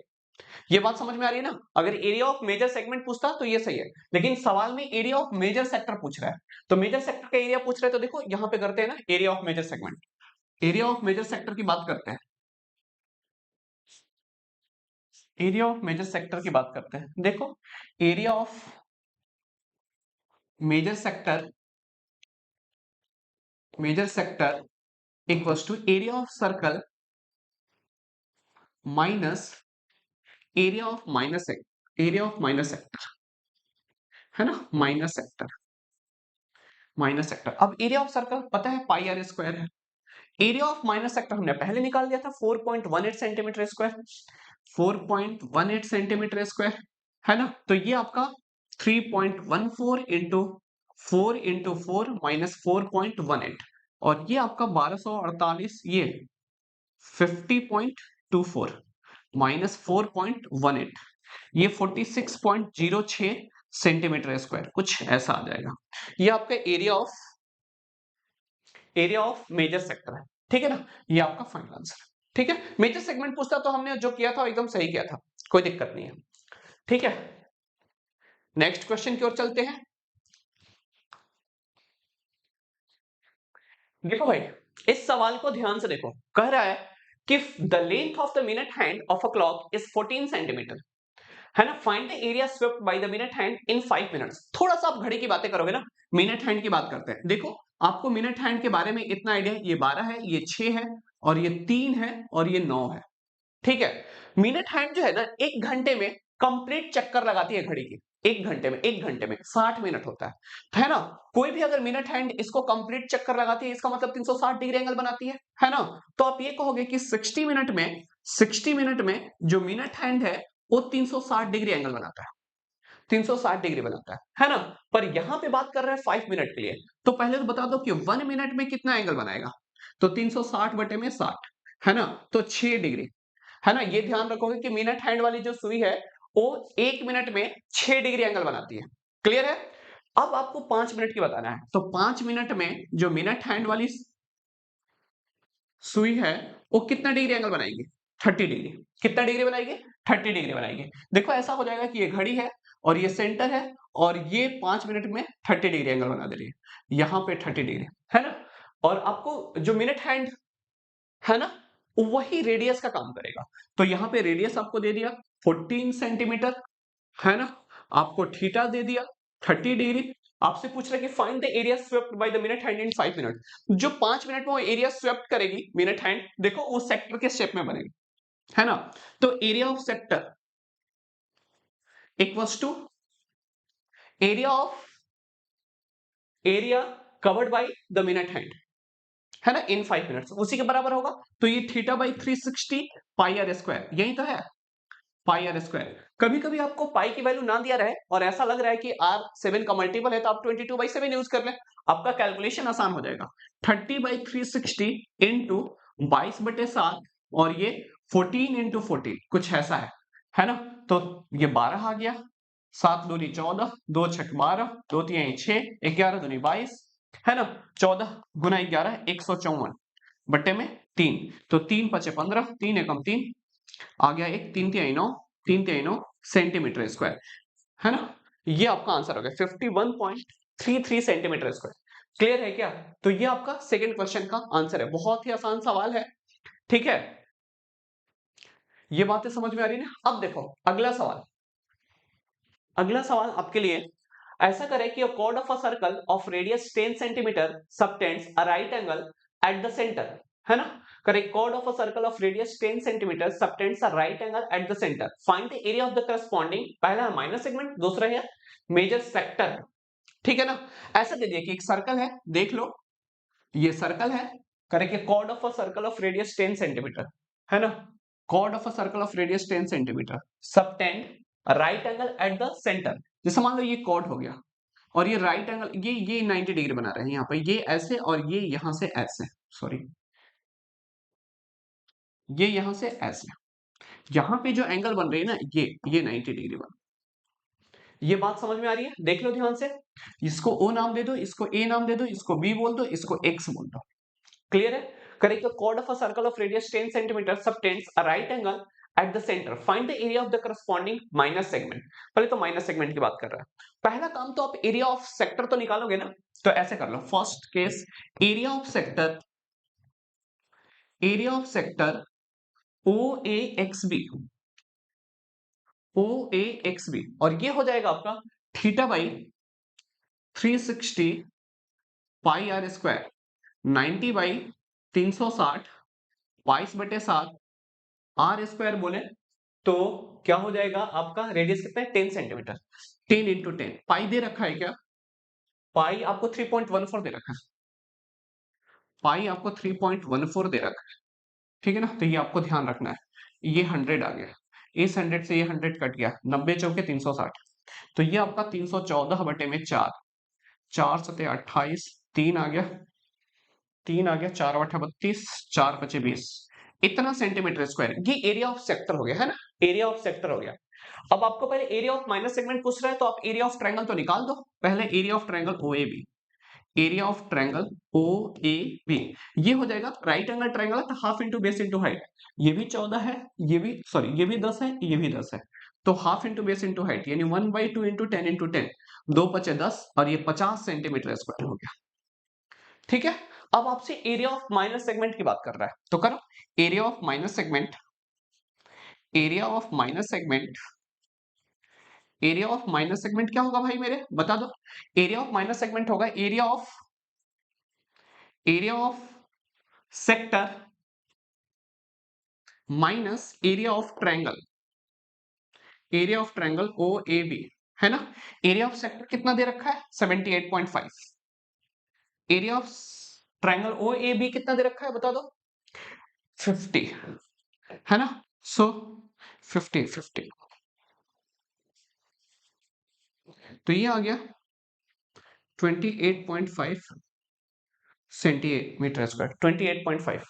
ये बात समझ में आ रही है ना। अगर एरिया ऑफ मेजर सेगमेंट पूछता तो ये सही है, लेकिन सवाल में एरिया ऑफ मेजर सेक्टर पूछ रहा है, तो मेजर सेक्टर का एरिया पूछ रहा है, तो देखो यहां पे करते हैं ना area of major segment, area of major sector की बात करते हैं। एरिया ऑफ मेजर सेक्टर की बात करते हैं। देखो area of major sector, major sector equals to area of circle minus area of minus area of minor sector, है ना, माइनस सेक्टर, माइनस सेक्टर। अब एरिया ऑफ सर्कल पता है पाई आर स्क्वायर है, एरिया ऑफ माइनस सेक्टर हमने पहले निकाल दिया था 4.18 सेंटीमीटर स्क्वायर, 4.18 सेंटीमीटर स्क्वायर, है ना। तो ये आपका 3.14 इंटू 4 माइनस 4.18 और ये आपका 1248, ये 50.24 माइनस 4.18, ये 46.06 सेंटीमीटर स्क्वायर, कुछ ऐसा आ जाएगा। ये आपका एरिया ऑफ मेजर सेक्टर है, ठीक है ना। ये आपका फाइनल आंसर, ठीक है। मेजर सेगमेंट पूछता तो हमने जो किया था एकदम सही किया था, कोई दिक्कत नहीं है, ठीक है। नेक्स्ट क्वेश्चन की ओर चलते हैं। देखो भाई, इस सवाल को ध्यान से देखो, कह रहा है कि the length of the minute hand of a clock is 14 centimetre, है ना। Find the area swept by the minute hand in 5 minutes. थोड़ा सा आप घड़ी की बातें करोगे ना, मिनट हैंड की बात करते हैं। देखो आपको मिनट हैंड के बारे में इतना आइडिया है, ये 12 है, ये 6 है और ये 3 है और ये 9 है, ठीक है। मिनट हैंड जो है ना, एक घंटे में कंप्लीट चक्कर लगाती है घड़ी की। एक घंटे में 60 मिनट होता है ना। कोई भी अगर मिनट हैंड इसको कंप्लीट चक्कर लगाती है, इसका मतलब 360 डिग्री एंगल बनाती है ना। तो आप ये कहोगे कि 60 मिनट में जो मिनट हैंड है वो 360 डिग्री एंगल बनाता है, 360 डिग्री बनाता है ना। पर यहां पे बात कर रहे हैं 5 मिनट के लिए, तो पहले तो बता दो कि 1 मिनट में कितना एंगल बनाएगा। तो 360 बटे में 60, है ना, तो 6 डिग्री, है ना। ये ध्यान रखोगे कि मिनट हैंड वाली जो सुई है वो 1 मिनट में 6 डिग्री एंगल बनाती है, क्लियर है। अब आपको 5 मिनट की बताना है, तो 5 मिनट में जो मिनट हैंड वाली सुई है वो कितना डिग्री एंगल बनाएगी, 30 डिग्री। कितना डिग्री बनाएगी, 30 डिग्री बनाएगी। देखो ऐसा हो जाएगा कि ये घड़ी है और ये सेंटर है और ये 5 मिनट में 30 डिग्री एंगल बना दे रही है, यहां पे 30 डिग्री, है ना। और आपको जो मिनट हैंड है ना, वही रेडियस का काम करेगा। तो यहां पे रेडियस आपको दे दिया 14 सेंटीमीटर, है ना। आपको थीटा दे दिया 30 डिग्री। आपसे पूछ रहा है कि find the area swept by the minute hand in 5 minute. जो 5 मिनट में वो एरिया स्वेप्ट करेगी मिनट हैंड, देखो वो सेक्टर के शेप में बनेगी, है ना। तो area of sector equals to area covered by the minute hand, है ना, इन 5 मिनट्स, उसी के बराबर होगा। तो ये theta by 360 pi are square, यही तो है पाई आर स्क्वायर। कभी कभी आपको पाई की वैल्यू ना दिया रहे और ऐसा लग रहा है कि आर 7 का मल्टीपल है, तो आप 22/7 यूज कर लें, आपका कैलकुलेशन आसान हो जाएगा। 30/360 इंटू 22/7 और ये 14 इंटू 14, कुछ ऐसा है ना। तो ये 12 आ गया, 7 दूनी 14, 2 छक 12, 2 तिहाई 6, 11 दूनी 22, है ना। 14 गुना 11 154 बट्टे में 3, तो 3 पचे 15, 3 एकम 3 आ गया, एक 3 तिहाई 9, 3 तिहाई 9 सेंटीमीटर स्क्वायर, है ना। ये आपका आंसर हो गया 51.33 सेंटीमीटर स्क्वायर। क्लियर है क्या। तो ये आपका सेकंड क्वेश्चन का आंसर है, बहुत ही आसान सवाल है, ठीक है। ये बातें समझ में आ रही है ना। अब देखो अगला सवाल, अगला सवाल आपके लिए ऐसा करें कि a chord of a circle of radius 10 centimeter subtends a right angle at the center, है ना। करें chord of a circle of radius 10 centimeter subtends a right angle at the center, find the area of the corresponding, पहला है माइनर सेगमेंट, दूसरा है मेजर सेक्टर, ठीक है ना। ऐसा दे दिया कि एक सर्कल है, देख लो ये सर्कल है, करें कि chord of a circle of radius 10 centimetre, है ना, chord of a circle of radius 10 centimetre subtend a right angle at the center। जैसे मान लो ये chord हो गया और ये राइट एंगल, ये 90 डिग्री बना रहे हैं यहाँ पे, ये ऐसे और ये यहां से ऐसे, सॉरी ये यहां से ऐसे, यहां पे जो एंगल बन रही है ना, ये 90 डिग्री बन, ये बात समझ में आ रही है, देख लो ध्यान से। इसको ओ नाम दे दो, इसको ए नाम दे दो, इसको बी बोल दो, इसको एक्स बोल दो, क्लियर है। Correct, chord of a circle of radius 10 centimeter subtends a right angle at the center, find the area of the corresponding minus segment। पहले तो माइनस सेगमेंट की बात कर रहा है। पहला काम तो आप एरिया ऑफ सेक्टर तो निकालोगे ना, तो ऐसे कर लो, first case area of sector, area of sector O A X B, O A X B, और ये हो जाएगा आपका theta by 360 pi are square, 90 by 360 22/7 r square बोले तो क्या हो जाएगा, आपका रेडियस कितना है 10 सेंटीमीटर, 10 इंटू 10, पाई दे रखा है क्या, पाई आपको 3.14 दे रखा है, पाई आपको 3.14 दे रखा है, ठीक है ना, तो ये आपको ध्यान रखना है। ये 100 आ गया, इस 100 से ये 100 कट गया, 90 चौके 360, तो ये आपका 314/4, 4×7 = 28, 3 आ गया, 4×8 = 32, 4×5 = 20, इतना सेंटीमीटर स्क्वायर। ये एरिया ऑफ सेक्टर हो गया, है ना, एरिया ऑफ सेक्टर हो गया। अब आपको पहले एरिया ऑफ माइनस सेगमेंट पूछ रहा है, तो आप एरिया ऑफ ट्रायंगल तो निकाल दो। पहले area of triangle OAB, area of triangle OAB, ये हो जाएगा राइट एंगल ट्रायंगल, तो half into base into height. ये भी 14 है, ये भी सॉरी ये भी 10 है, ये भी 10 है, तो half into base into height यानी 1/2 इंटू 10 इंटू 10, 2×5 = 10, और ये 50 सेंटीमीटर स्क्वायर हो गया। ठीक है, अब आपसे एरिया ऑफ माइनस सेगमेंट की बात कर रहा है, तो करो area of minus segment, area of minus segment, area of minus segment क्या होगा भाई मेरे, बता दो। एरिया ऑफ माइनस सेगमेंट होगा area of sector minus area of triangle, area of triangle OAB, है ना। एरिया ऑफ सेक्टर कितना दे रखा है, 78.5, एरिया ऑफ ट्रायंगल OAB कितना दे रखा है बता दो, 50, है ना। सो 50 तो ये आ गया 28.5 सेंटीमीटर स्क्वायर, 28.5,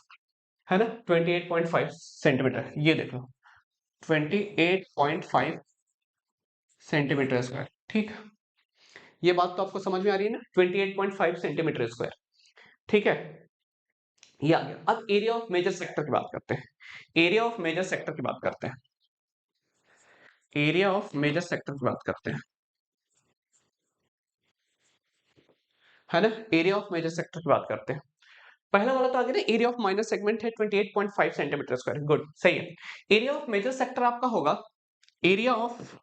है ना, 28.5 सेंटीमीटर, ये देख लो 28.5 सेंटीमीटर स्क्वायर, ठीक। ये बात तो आपको समझ में आ रही है ना, 28.5 सेंटीमीटर स्क्वायर, ठीक है। ये आ गया। अब एरिया ऑफ मेजर सेक्टर की बात करते हैं, एरिया ऑफ मेजर सेक्टर की बात करते हैं, एरिया ऑफ मेजर सेक्टर की बात करते हैं, है ना। एरिया ऑफ मेजर सेक्टर की बात करते हैं। पहला वाला तो आ गया ना, एरिया ऑफ माइनर सेगमेंट है 28.5 सेंटीमीटर स्क्वायर, गुड, सही है। एरिया ऑफ मेजर सेक्टर आपका होगा area of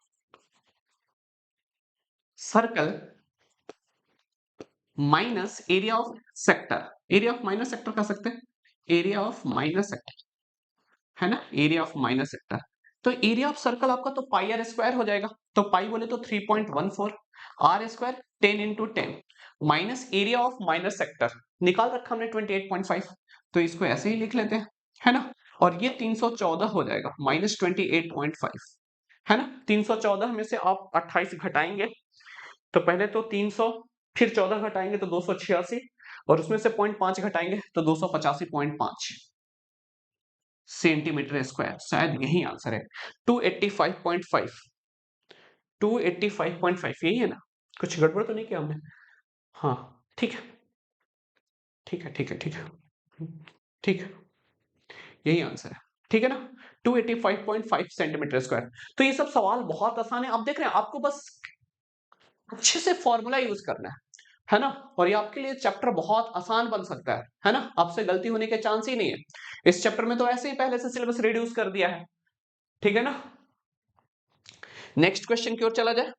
circle minus area of sector, area of minor sector कर सकते हैं, एरिया ऑफ माइनस सेक्टर, है ना, एरिया ऑफ माइनस सेक्टर। तो एरिया ऑफ सर्कल आपका तो पाई आर स्क्वायर हो जाएगा, तो पाई बोले तो 3.14, R square 10 × 10, minus area of minor sector निकाल रखा हमने 28.5, तो इसको ऐसे ही लिख लेते हैं, है ना। और ये 314 हो जाएगा माइनस 28.5, है ना। 314 में से आप 28 घटाएंगे, तो पहले तो 300, फिर 14 घटाएंगे तो 286, और उसमें से 0.5 घटाएंगे तो 285.5 सेंटीमीटर स्क्वायर, शायद यही आंसर है। 285.5, 285.5 यही है ना, कुछ गड़बड़ तो नहीं किया हमने। हाँ ठीक है, ठीक है, ठीक है, ठीक है, ठीक है, यही आंसर है, ठीक है ना, 285.5 सेंटीमीटर स्क्वायर। तो ये सब सवाल बहुत आसान है, आप देख रहे हैं, आपको बस अच्छे से फॉर्मूला यूज करना है ना, और ये आपके लिए चैप्टर बहुत आसान बन सकता है ना, आपसे गलती होने के चांस ही नहीं है। इस चैप्टर में तो ऐसे ही पहले से सिलेबस रिड्यूस कर दिया है, ठीक है ना। नेक्स्ट क्वेश्चन की ओर चला जाए।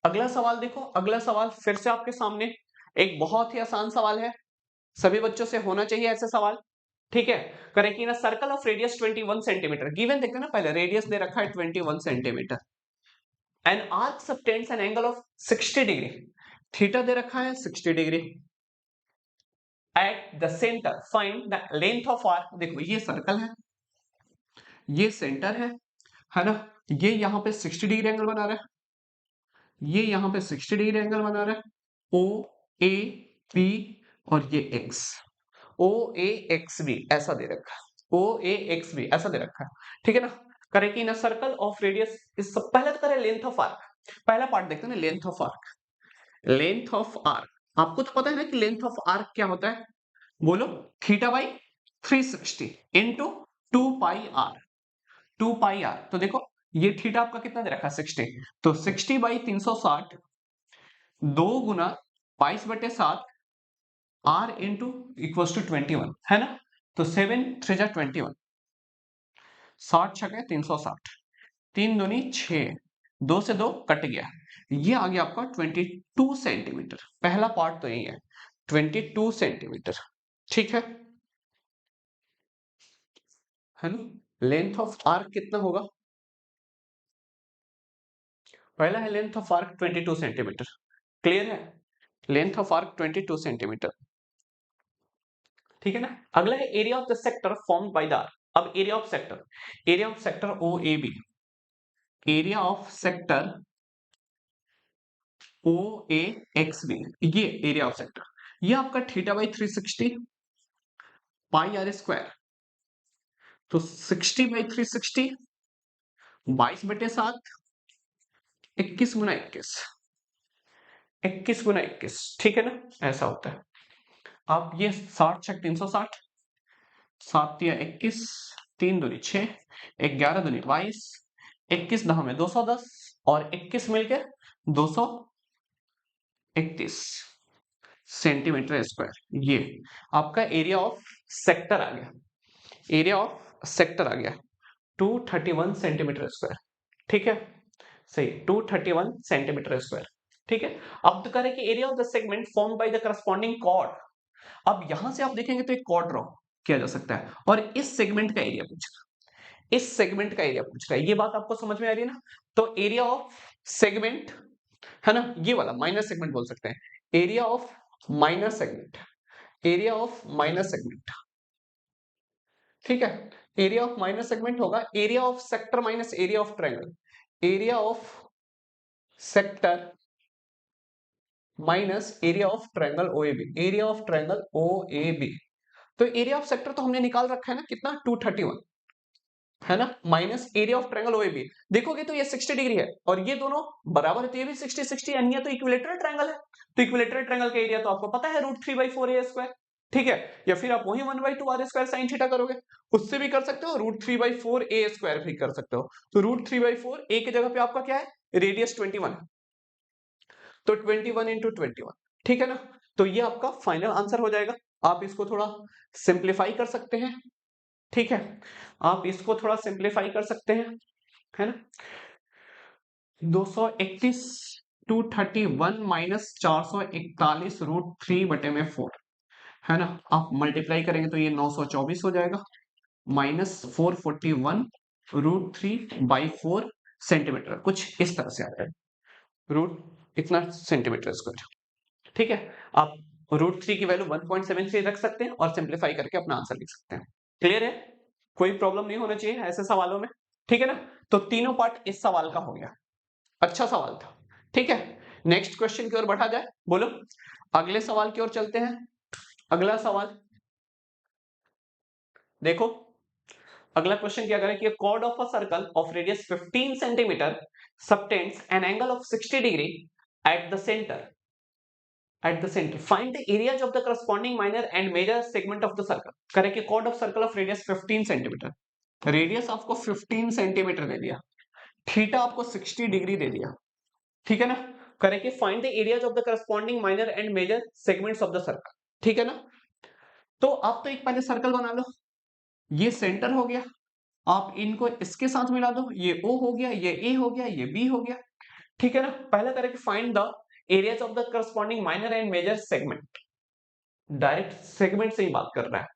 अगला सवाल देखो, अगला सवाल फिर से आपके सामने एक बहुत ही आसान सवाल है, सभी बच्चों से होना चाहिए ऐसे सवाल, ठीक है। Correct, in a circle of radius 21 centimetre, given देखते हैं ना, पहले रेडियस दे रखा है 21 centimetre, an arc subtends an angle of 60 degree, theta दे रखा है 60 degree, at the centre find the length of arc. देखो ये सर्कल है, ये सेंटर है ना, ये यहां पे 60 डिग्री एंगल बना रहा है, ये यहां पे 60 डिग्री एंगल बना रहा है, ओ ए बी, और ये x, O A X B ऐसा दे रखा है, ओ ए एक्स बी ऐसा दे रखा है, ठीक है ना। करें कि इन सर्कल ऑफ रेडियस, इस पहले तो करें लेंथ ऑफ आर्क, पहला पार्ट देखते हैं ना, length of arc, length of arc, आपको तो पता है ना कि लेंथ ऑफ आर्क क्या होता है, बोलो, θ/360 इंटू 2πr, 2πr, तो देखो ये थीटा आपका कितना दे रखा है 60, तो 60/360, 2 × 22/7 r इंटू इक्वल्स टू 21, है ना, तो 7×3 = 21, 60×6 = 360, 3×2 = 6, 2 से 2 कट गया, ये आ गया आपका 22 सेंटीमीटर, पहला पार्ट तो यही है 22 सेंटीमीटर, ठीक है ना। लेंथ ऑफ आर्क कितना होगा, पहला है length of arc 22 centimetre, clear है, लेंथ ऑफ आर्क 22 सेंटीमीटर, ठीक है ना। अगला है area of the sector formed by the arc. अब area of sector O A B, area of sector O A X B, ये एरिया ऑफ सेक्टर, ये आपका theta by 360 pi are square, तो 60 बाई 360 22/7, 21 × 21, 21 ठीक है ना, ऐसा होता है। आप ये 60 छक 360, 7 या 21, 3 दूनी 6, 11 दूनी 22, 21 दहा में 210 और 21 मिलकर 231 सेंटीमीटर स्क्वायर। ये आपका एरिया ऑफ सेक्टर आ गया, एरिया ऑफ सेक्टर आ गया 231 सेंटीमीटर स्क्वायर। ठीक है, सही, 231 सेंटीमीटर स्क्वायर। ठीक है, अब तो करें कि area of the segment form by the corresponding chord. अब यहां से आप देखेंगे तो एक कॉर्ड ड्रॉ किया जा सकता है और इस सेगमेंट का एरिया पूछ रहा है, इस सेगमेंट का एरिया पूछ रहा है। ये बात आपको समझ में आ रही है ना। तो एरिया ऑफ सेगमेंट है ना, ये वाला माइनर सेगमेंट बोल सकते हैं, area of minor segment, area of minor segment. ठीक है, एरिया ऑफ माइनर सेगमेंट होगा area of sector minus area of triangle, area of sector minus area of triangle OAB, area of triangle OAB. तो एरिया ऑफ सेक्टर तो हमने निकाल रखा है ना, कितना 231 है ना, minus area of triangle OAB. देखोगे तो ये 60 डिग्री है और ये दोनों बराबर है, तो ये भी 60 60 यानी ये तो इक्विलेटरल ट्रायंगल है। तो इक्विलेटरल ट्रायंगल का एरिया तो आपको पता है √3/4 ए स्क्वायर। ठीक है, या फिर आप वही 1/2 आर स्क्वायर साइन थीटा करोगे, उससे भी कर सकते हो, √3/4 ए स्क्वायर भी कर सकते हो। तो √3/4 ए की जगह पे आपका क्या है, रेडियस 21 है, तो 21 × 21। ठीक है ना, तो ये आपका फाइनल आंसर हो जाएगा। आप इसको थोड़ा सिंप्लीफाई कर सकते हैं। ठीक है, आप इसको थोड़ा सिंप्लीफाई कर सकते हैं, है ना। 231 231 माइनस 441 √3/4 है ना। आप मल्टीप्लाई करेंगे तो ये 924 हो जाएगा, माइनस 441 √3/4 सेंटीमीटर, कुछ इस तरह से आ जाएगा, रूट इतना सेंटीमीटर स्क्वायर। ठीक है, आप √3 की वैल्यू 1.73 रख सकते हैं और सिंप्लीफाई करके अपना आंसर लिख सकते हैं। क्लियर है, कोई प्रॉब्लम नहीं होना चाहिए ऐसे सवालों में। ठीक है ना, तो तीनों पार्ट इस सवाल का हो गया, अच्छा सवाल था। ठीक है, नेक्स्ट क्वेश्चन की ओर बढ़ा जाए, बोलो अगले सवाल की ओर चलते हैं। अगला सवाल देखो, अगला क्वेश्चन क्या करें कि chord of a circle of radius 15 centimetre subtends an angle of 60 degree at the centre, at the center find the areas of the corresponding minor and major segment of the circle। करें कि chord of circle of radius 15 centimetre, radius आपको 15 सेंटीमीटर दे दिया, थीटा आपको 60 डिग्री दे दिया। ठीक है ना, करें कि find the areas of the corresponding minor and major segments of the circle. ठीक है ना, तो आप तो एक पहले सर्कल बना लो, ये सेंटर हो गया, आप इनको इसके साथ मिला दो, ये O हो गया, ये A हो गया, ये B हो गया। ठीक है ना, पहला करें कि find the areas of the corresponding minor and major segment, direct segment से ही बात कर रहा है।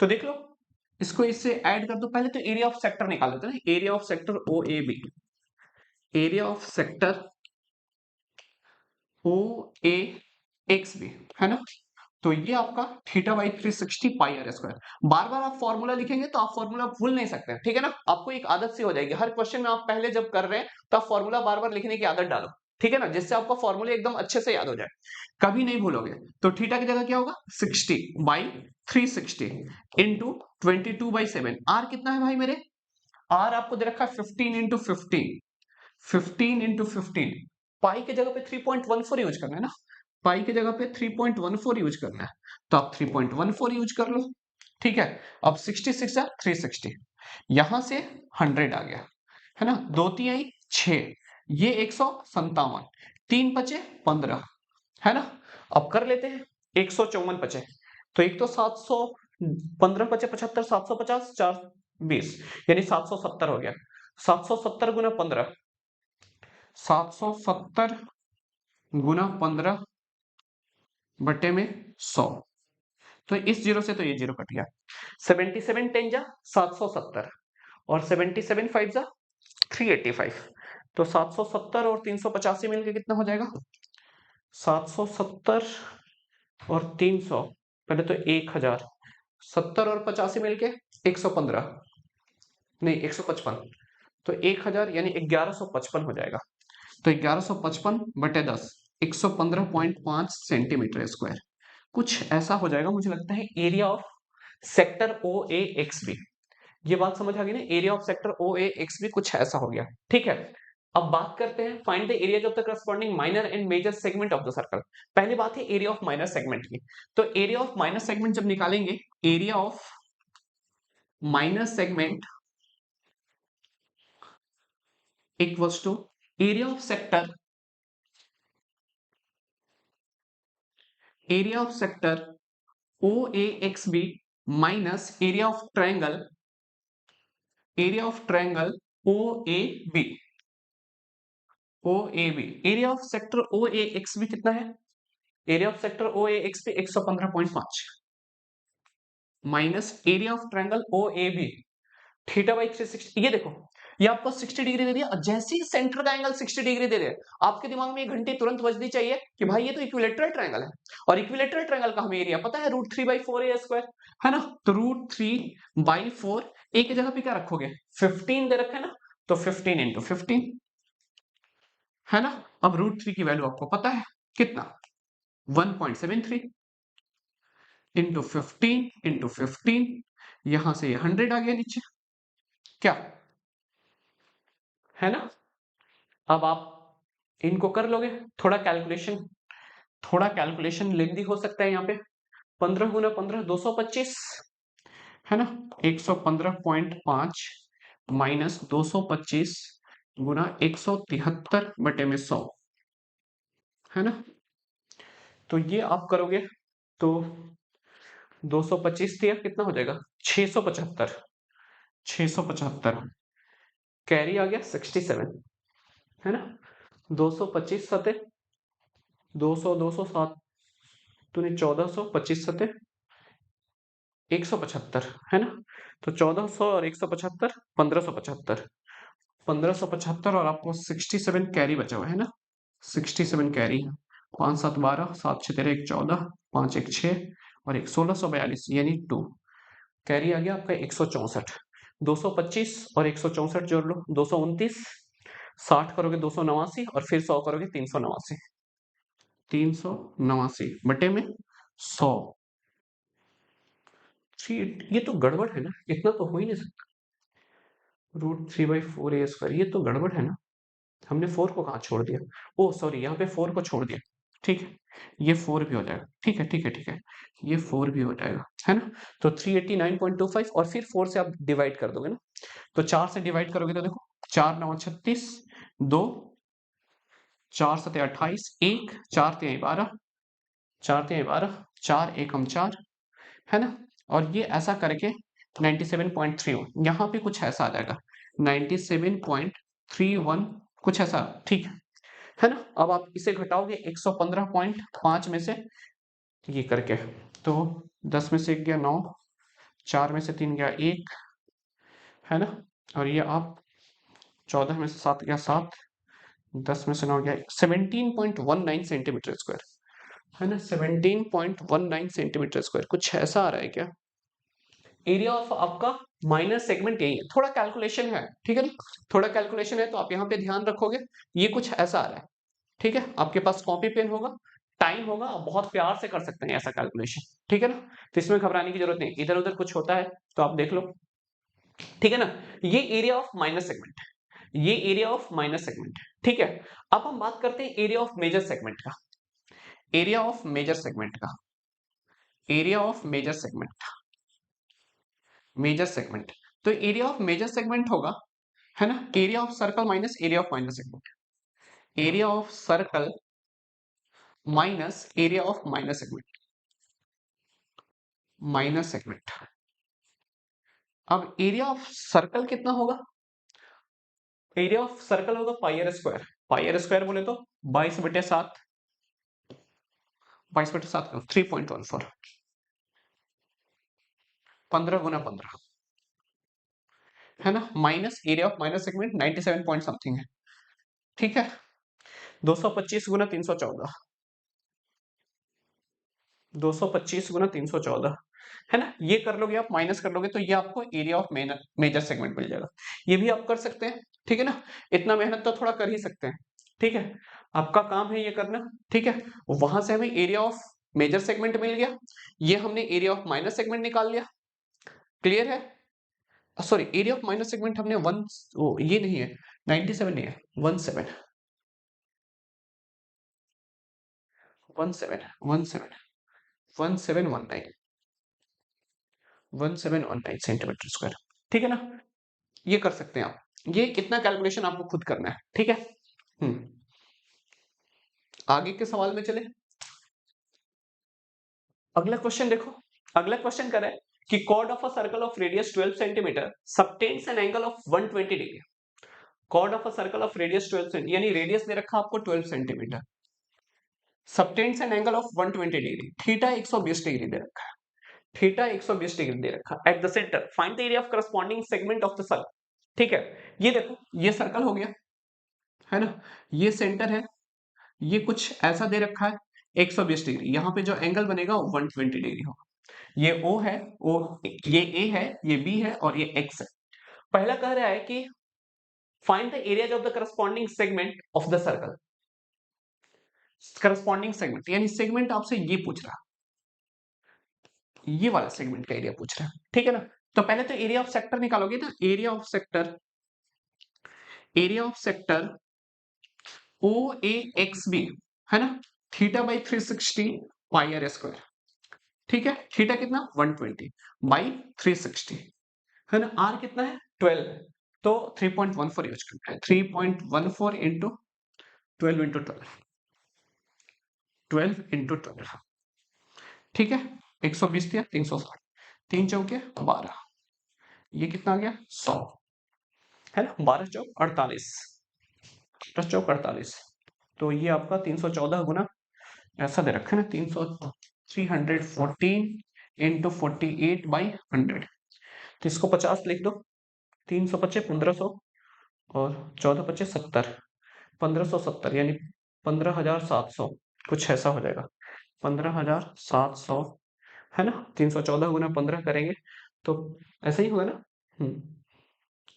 तो देख लो, इसको इससे ऐड कर दो। पहले तो एरिया ऑफ सेक्टर निकाल लेते हैं, area of sector O A B, area of sector O A X B है ना। तो ये आपका theta by 360 pi are square. बार बार आप फॉर्मूला लिखेंगे तो आप फॉर्मूला भूल नहीं सकते, ठीक है ना। आपको एक आदत सी हो जाएगी, हर क्वेश्चन में आप पहले जब कर रहे हैं तो आप फॉर्मूला बार बार लिखने की आदत डालो, ठीक है ना, जिससे आपका फॉर्मूला एकदम अच्छे से याद हो जाए, कभी नहीं भूलोगे। तो थीटा की जगह क्या होगा, 60 बाई 360 इंटू 22/7। आर कितना है भाई मेरे, आर आपको दे रखा है 15 इंटू 15, 15 इंटू 15। पाई की जगह पे 3.14 यूज करना है ना, पाई की जगह पे 3.14 यूज करना है, तो आप 3.14 यूज कर लो। ठीक है, अब 66 या 360, यहां से 100 आ गया है ना, 2 3 6, ये 157, 3 बचे 15 है ना। अब कर लेते हैं, 154 बचे, तो एक तो 700, 15 बचे 75, 750 4 20, यानी 770 हो गया। 770 गुना 15, 770 गुना 15 बटे में 100, तो इस जीरो से तो ये जीरो कट गया। 77 10 जा 770 और 77 5 जा 385, तो 770 और 385 मिलके कितना हो जाएगा, 770 और 300, पहले तो 1000, 70 और 85 मिलके 115, नहीं 155, तो 1000 यानी 1155 हो जाएगा। तो 1155 बटे 10, 115.5 सेंटीमीटर स्क्वायर, कुछ ऐसा हो जाएगा मुझे लगता है area of sector O A X B. ये बात समझ आ गई ना, area of sector O A X B कुछ ऐसा हो गया। ठीक है, अब बात करते हैं find the area of the corresponding minor and major segment of the circle. पहली बात है एरिया ऑफ माइनर सेगमेंट की। तो एरिया ऑफ माइनर सेगमेंट जब निकालेंगे, area of minor segment equals to area of sector, area of sector O A X B minus area of triangle, area of triangle O A B, O A B. Area of sector O A X B कितना है? Area of sector O A X B 115.5 minus area of triangle O A B theta by 360। ये देखो, ये आपको 60 डिग्री दे दिया, जैसे ही सेंटर का एंगल 60 डिग्री दे दिया, आपके दिमाग में एक घंटे तुरंत बजनी चाहिए कि भाई ये तो इक्विलेटरल ट्रायंगल है, और इक्विलेटरल ट्रायंगल का हमें एरिया पता है √3/4 ए स्क्वायर, है ना? तो √3/4 ए की जगह पे क्या रखोगे? 15 दे रखा है ना, तो 15 इंटू 15, है ना? अब √3 की वैल्यू आपको पता है कितना, 1.73 इंटू 15 यहां से 100 आ गया नीचे, क्या है ना? अब आप इनको कर लोगे, थोड़ा कैलकुलेशन, थोड़ा कैलकुलेशन लेंदी हो सकता है यहाँ पे। 15 गुना 15 225, है ना? 115.5 माइनस 225 गुना 173 बटे में 100, है ना? तो ये आप करोगे तो 225 दिया कितना हो जाएगा? 675, 675 कैरी आ गया 67, है ना? 225 सते 200, 207 तूने 1400, 25 सते 175, है ना? तो 1400 और 175 1575, 1575 और आपको 67 कैरी बचा हुआ है ना, 67 कैरी, 5 7 12, 7 6 13 1 14, 5 1 6 और 1 1642 यानी 2 कैरी आ गया आपका 164। 225 और 164 जोड़ लो 229, 60 करोगे 289 और फिर 100 करोगे 389, 389 बटे में 100। ये तो गड़बड़ है ना, इतना तो हो ही नहीं सकता। √3/4 ए स्क्वायर, ये तो गड़बड़ है ना, हमने 4 को कहाँ छोड़ दिया? ओ सॉरी, यहाँ पे 4 को छोड़ दिया। ठीक है, ये 4 भी हो जाएगा, ठीक है ठीक है ठीक है, ये 4 भी हो जाएगा, है ना? तो 389.25 और फिर 4 से आप डिवाइड कर दोगे ना, तो 4 से डिवाइड करोगे तो देखो 4 9 36, 2 4 7 28, 1 4 3 12, 4 3 12, 4 1 4, है ना? और ये ऐसा करके 97.31 यहाँ पे कुछ ऐसा आ जाएगा 97.31 कुछ ऐसा, ठीक है ना? अब आप इसे घटाओगे 115.5 में से, ये करके तो 10 में से 1 गया 9, 4 में से 3 गया 1, है ना? और ये आप 14 में से 7 गया 7, 10 में से 9 गया 17.19 सेंटीमीटर स्क्वायर, है ना? 17.19 सेंटीमीटर स्क्वायर कुछ ऐसा आ रहा है क्या? एरिया ऑफ आपका माइनर सेगमेंट यही है, थोड़ा कैलकुलेशन है, ठीक है ना? थोड़ा कैलकुलेशन है तो आप यहाँ पे ध्यान रखोगे, ये कुछ ऐसा आ रहा है, ठीक है? आपके पास कॉपी पेन होगा, टाइम होगा, आप बहुत प्यार से कर सकते हैं ऐसा कैलकुलेशन, ठीक है ना? तो इसमें घबराने की जरूरत नहीं, इधर उधर कुछ होता है तो आप देख लो, ठीक है ना? ये एरिया ऑफ माइनर सेगमेंट, ये एरिया ऑफ माइनर सेगमेंट, ठीक है? अब हम बात करते हैं एरिया ऑफ मेजर सेगमेंट का, एरिया ऑफ मेजर सेगमेंट का, area of major segment, major segment. तो एरिया ऑफ मेजर सेगमेंट होगा, है ना, area of circle minus area of minor segment, area of circle minus area of minor segment, minor segment. अब एरिया ऑफ सर्कल कितना होगा? एरिया ऑफ सर्कल होगा pi are square, pi are square बोले तो 22/7, 22/7 3.14, 15 गुना 15, है ना? Minus area of minor segment 97 point something है, ठीक है? 225 गुना 314, 225 गुना 314, है ना। ये कर लोगे आप, माइनस कर लोगे तो ये आपको एरिया ऑफ मेजर सेगमेंट मिल जाएगा। ये भी आप कर सकते हैं, ठीक है ना। इतना मेहनत तो थोड़ा कर ही सकते हैं, ठीक है। आपका काम है ये करना, ठीक है। वहां से हमें एरिया ऑफ मेजर सेगमेंट मिल गया, ये हमने एरिया ऑफ माइनर सेगमेंट निकाल लिया। क्लियर है। Sorry, area of minor segment हमने वन, ओ ये नहीं है, 97 नहीं है, 17 17 17 1719 1719 सेंटीमीटर स्क्वायर, ठीक है ना। ये कर सकते हैं आप, ये कितना कैलकुलेशन आपको खुद करना है, ठीक है। आगे के सवाल में चले। अगला क्वेश्चन देखो, अगला क्वेश्चन कर रहा है कि chord of a circle of radius 12 centimetre subtends an angle of 120 degree. Chord of a circle of radius 12 centimetre, यानी रेडियस दे रखा आपको 12 centimetre, subtends an angle of 120 degree, theta 120 degree दे रखा है, थीटा 120 डिग्री दे रखा है। At the centre find the area of corresponding segment of the circle, ठीक है। ये देखो, ये सर्कल हो गया, है ना। ये सेंटर है, ये कुछ ऐसा दे रखा है 120 डिग्री, यहाँ पे जो एंगल बनेगा वो 120 डिग्री होगा। ये O है, ओ ये A है, ये B है और ये X है। पहला कह रहा है कि find the area of the corresponding segment of the circle. Corresponding segment यानी सेगमेंट आपसे ये पूछ रहा, ये वाला सेगमेंट का एरिया पूछ रहा है, ठीक है ना। तो पहले तो एरिया ऑफ सेक्टर निकालोगे ना, area of sector, area of sector O A X B, है ना, theta by 360 pi are square, ठीक है। थीटा कितना 120 बाई 360, है ना। आर कितना है 12 है, तो 3.14 यूज करते हैं, 3.14 इंटू 12 इंटू 12, 12 इंटू 12, ठीक है। 120 दिया, 360, 3 चौके 12, ये कितना आ गया 100, है ना। 12 चौक 48, 10 चौक 48, तो ये आपका 314 गुना ऐसा दे रखा है ना, 314 इंटू 48 बाई 100, तो इसको 50 लिख दो, 325 1500 और 14 25 70, 1570 यानी 15,700, कुछ ऐसा हो जाएगा 15,700, है ना। 314 गुना 15 करेंगे तो ऐसा ही होगा ना।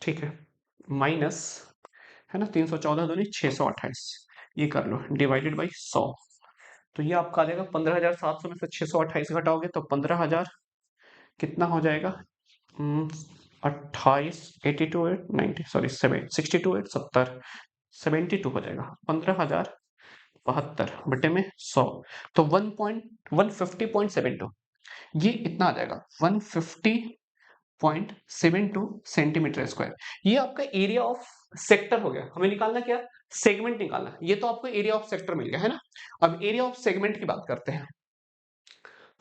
ठीक है, माइनस, है ना, 314 दूनी 628, ये कर लो डिवाइडेड बाई 100, तो ये आपका आ जाएगा 15,700 में से 628 घटाओगे तो 15,000 कितना हो जाएगा, 28 82 8 90 सॉरी 7 62 8 70 72 हो जाएगा, 15,072 बटे में 100, तो 150.72, ये इतना आ जाएगा 150.72 सेंटीमीटर स्क्वायर। ये आपका एरिया ऑफ सेक्टर हो गया। हमें निकालना क्या, सेगमेंट निकालना। ये तो आपको एरिया ऑफ सेक्टर मिल गया, है ना। अब एरिया ऑफ सेगमेंट की बात करते हैं।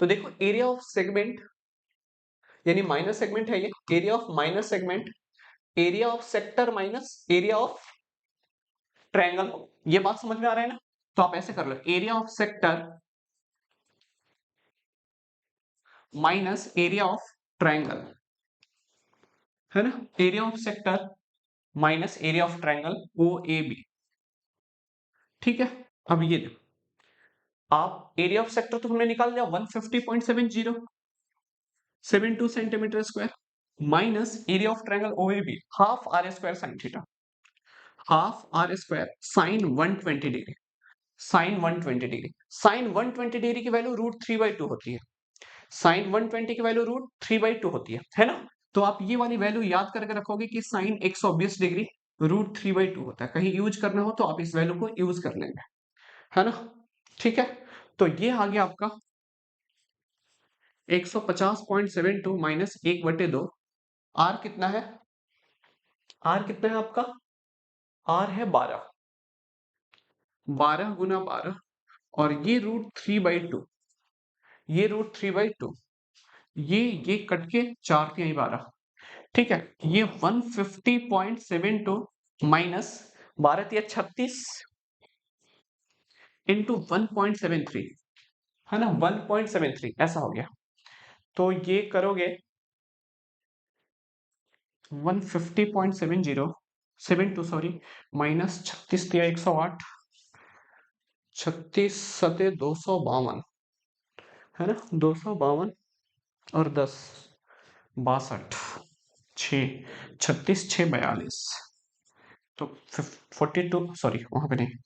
तो देखो एरिया ऑफ सेगमेंट यानी माइनस सेगमेंट है ये, area of minus segment, area of sector minus area of triangle, ये बात समझ में आ रहा है ना। तो आप ऐसे कर लो, area of sector minus area of triangle, है ना। Area of sector minus area of triangle O A B, ठीक है। अब ये देखो, आप एरिया ऑफ सेक्टर तो हमने निकाल लिया 150.7072 centimetre square, minus area of triangle O A B half are square sine theta, half are square sine 120 degree, sine 120 degree, sine 120 degree की वैल्यू √3/2 होती है, साइन 120 की वैल्यू √3/2 होती है ना। तो आप ये वाली वैल्यू याद करके रखोगे कि साइन 120 डिग्री √3/2 होता है, कहीं यूज करना हो तो आप इस वैल्यू को यूज कर लेंगे, है ना। ठीक है, तो ये आ गया आपका 150.72 माइनस 1/2, आर कितना है, आर कितना है आपका, आर है 12, 12 गुना 12, और ये √3/2, ये √3/2, ये कट के 4 के 12, ठीक है। ये 150.72 माइनस 12 36 इंटू 1.73, है ना, 1.73 ऐसा हो गया। तो ये करोगे 150.72 सॉरी, माइनस 36 दिया 108, 36 सते 252, है ना, 252 और 10 62 6 36 6 42, तो 42, सॉरी वहां पे नहीं,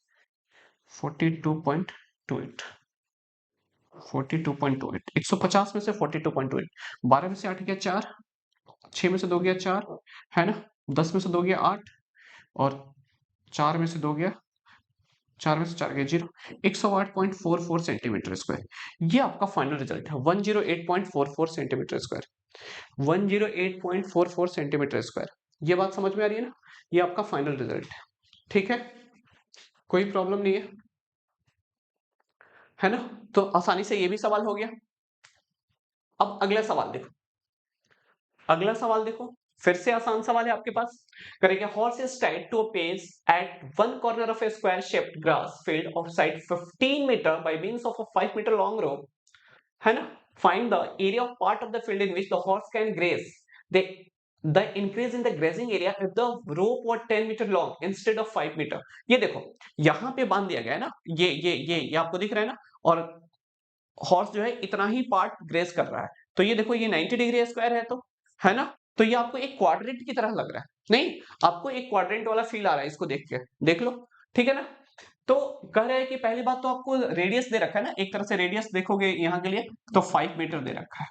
42.28, 42.28, 150 में से 42.28, 12 में से 8 गया 4, 6 में से 2 गया 4, है ना, 10 में से 2 गया 8, और 4 में से 2 गया, 4 में से 4 गया 0, 108.44 सेंटीमीटर स्क्वायर। ये आपका फाइनल रिजल्ट है, 108.44 सेंटीमीटर स्क्वायर, 108.44 सेंटीमीटर स्क्वायर। ये बात समझ में आ रही है ना, ये आपका फाइनल रिजल्ट है, ठीक है, कोई प्रॉब्लम नहीं है ना। तो आसानी से ये भी सवाल हो गया। अब अगला सवाल देखो, अगला सवाल देखो, फिर से आसान सवाल है आपके पास। करेंगे, horse is tied to a peg at one corner of a square shaped grass field of side 15 metre by means of a 5 metre long rope, है ना, find the area of part of the field in which the horse can graze, the increase in the grazing area if the rope was 10 metre long instead of 5 metre. ये देखो, यहां पे बांध दिया गया है ना, ये आपको दिख रहा है ना, और हॉर्स जो है इतना ही पार्ट ग्रेस कर रहा है, तो ये देखो ये 90 डिग्री स्क्वायर है, तो है ना, तो ये आपको एक क्वाड्रेंट की तरह लग रहा है, नहीं, आपको एक क्वाड्रेंट वाला फील आ रहा है, इसको देख के देख लो, ठीक है ना। तो कह रहे हैं कि पहली बात तो आपको रेडियस दे रखा है ना, एक तरह से रेडियस देखोगे यहाँ के लिए तो 5 मीटर दे रखा है।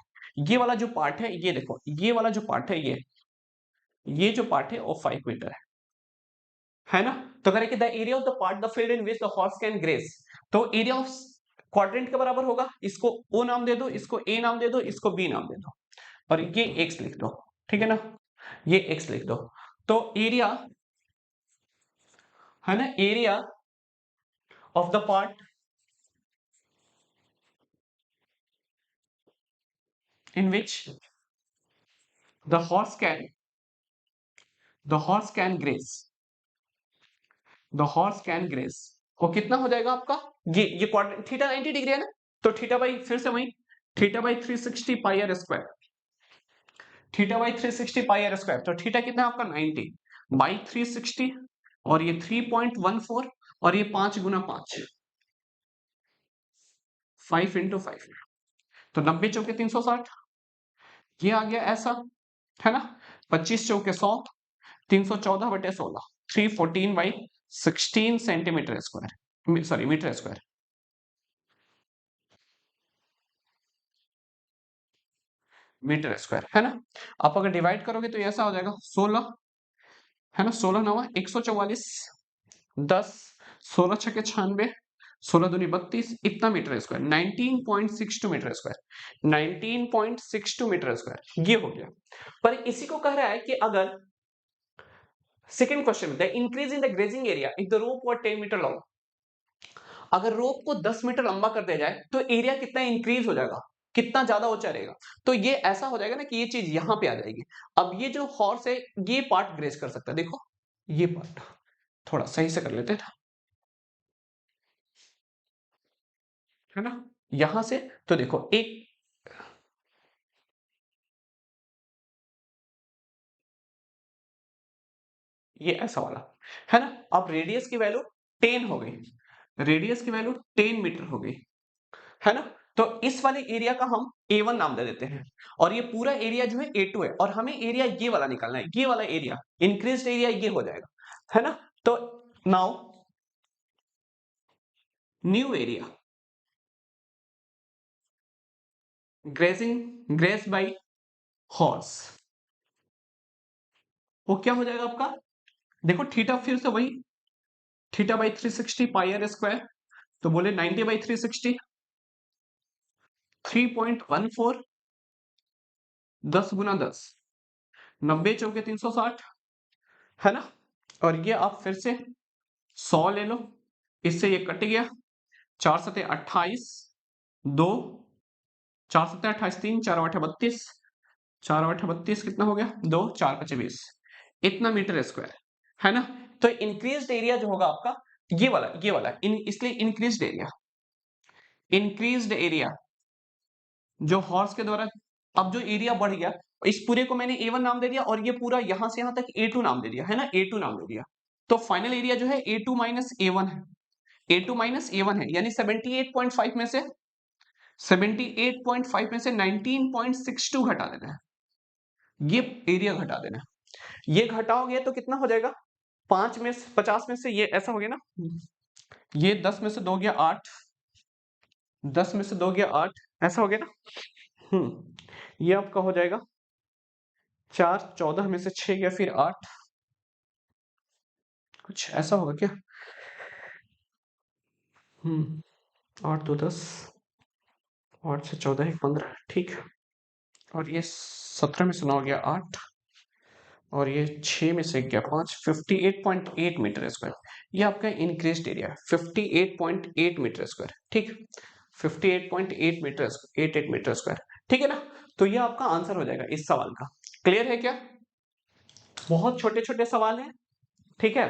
ये वाला जो पार्ट है, ये देखो, ये वाला जो पार्ट है, ये जो पार्ट है वो 5 मीटर है ना। तो कह रहे कि the area of the part the field in which the horse can grace, तो एरिया ऑफ क्वाड्रेंट के बराबर होगा, इसको ओ नाम दे दो, इसको ए नाम दे दो, इसको बी नाम दे दो, और ये एक्स लिख दो, ठीक है ना, ये एक्स लिख दो। तो एरिया, है ना, area of the part in which the horse can, the horse can grace, the horse can grace, वो कितना हो जाएगा आपका, ये क्वाड्रेंट थीटा 90 डिग्री है ना, तो थीटा बाई, फिर से वही, theta by 360 pi are square, theta by 360 pi are square, तो थीटा कितना है आपका 90 बाई 360, और ये 3.14, और ये 5 गुना 5, 5 इंटू 5, तो 90 चौके 360, ये आ गया ऐसा, है ना, 25 चौके 100, 314 बटे 16, 314 by 16 centimetre square, sorry metre square, metre square, है ना। आप अगर डिवाइड करोगे तो ऐसा हो जाएगा 16, है ना, 16 नवा 144, 10, 16 छके 96, 16 दूनी 32, इतना metre square, 19.62 metre square, 19.62 metre square, ये हो गया। पर इसी को कह रहा है कि अगर सेकेंड क्वेश्चन में the increase in the grazing area if the rope were 10 metre long, अगर रोप को 10 मीटर लंबा कर दिया जाए तो एरिया कितना इंक्रीज हो जाएगा, कितना ज्यादा ऊंचा रहेगा, तो ये ऐसा हो जाएगा ना कि ये चीज यहां पे आ जाएगी। अब ये जो हॉर्स है ये पार्ट ग्रेज कर सकता है, देखो ये पार्ट, थोड़ा सही से कर लेते हैं, है ना, यहां से, तो देखो एक, ये ऐसा वाला, है ना, अब रेडियस की वैल्यू 10 हो गई, रेडियस की वैल्यू 10 मीटर हो गई, है ना, तो इस वाले एरिया का हम A1 नाम दे देते हैं, और ये पूरा एरिया जो है A2 है, और हमें एरिया ये वाला निकालना है, ये वाला एरिया इंक्रीज्ड एरिया ये हो जाएगा, है ना। तो now new area grazing grace by horse, वो क्या हो जाएगा आपका, देखो थीटा फिर से वही, theta by 360 pi are square, तो बोले 90 बाई 360, 3.14, 10 गुना 10, 90 चौके 360, है ना, और ये आप फिर से 100 ले लो, इससे ये कट गया, 4 सते 28, 2, 4 सते 28, 3, 4 8 32, 4 8 32 कितना हो गया, 2 4 5 20, इतना मीटर स्क्वायर, है ना। तो इंक्रीज्ड एरिया जो होगा आपका ये वाला इसलिए इंक्रीज्ड एरिया जो हॉर्स के द्वारा, अब जो एरिया बढ़ गया, इस पूरे को मैंने A1 नाम दे दिया, और ये पूरा यहां से यहां तक A2 नाम दे दिया, है ना, A2 नाम दे दिया, तो फाइनल एरिया जो है A2 माइनस A1 है, A2 माइनस A1 है, यानी 78.5 में से 78.5 में से 19.62 घटा देना है, ये एरिया घटा देना है। ये घटाओगे तो कितना हो जाएगा, 5 में 50 में से ये ऐसा हो गया ना, ये 10 में से 2 गया 8, 10 में से 2 गया 8, ऐसा हो गया ना। ये आपका हो जाएगा 4, 14 में से 6 गया फिर 8, कुछ ऐसा होगा क्या। 8 2 10, 8 से 14 1 15, ठीक है। और ये 17 में से 9 गया 8, और ये 6 में से गया 5, 58.8 मीटर स्क्वायर। ये आपका इंक्रीज्ड एरिया है, 58.8 मीटर स्क्वायर, ठीक, 58.8 मीटर, 88 मीटर स्क्वायर, ठीक है ना। तो ये आपका आंसर हो जाएगा इस सवाल का। क्लियर है क्या, बहुत छोटे छोटे सवाल हैं, ठीक है।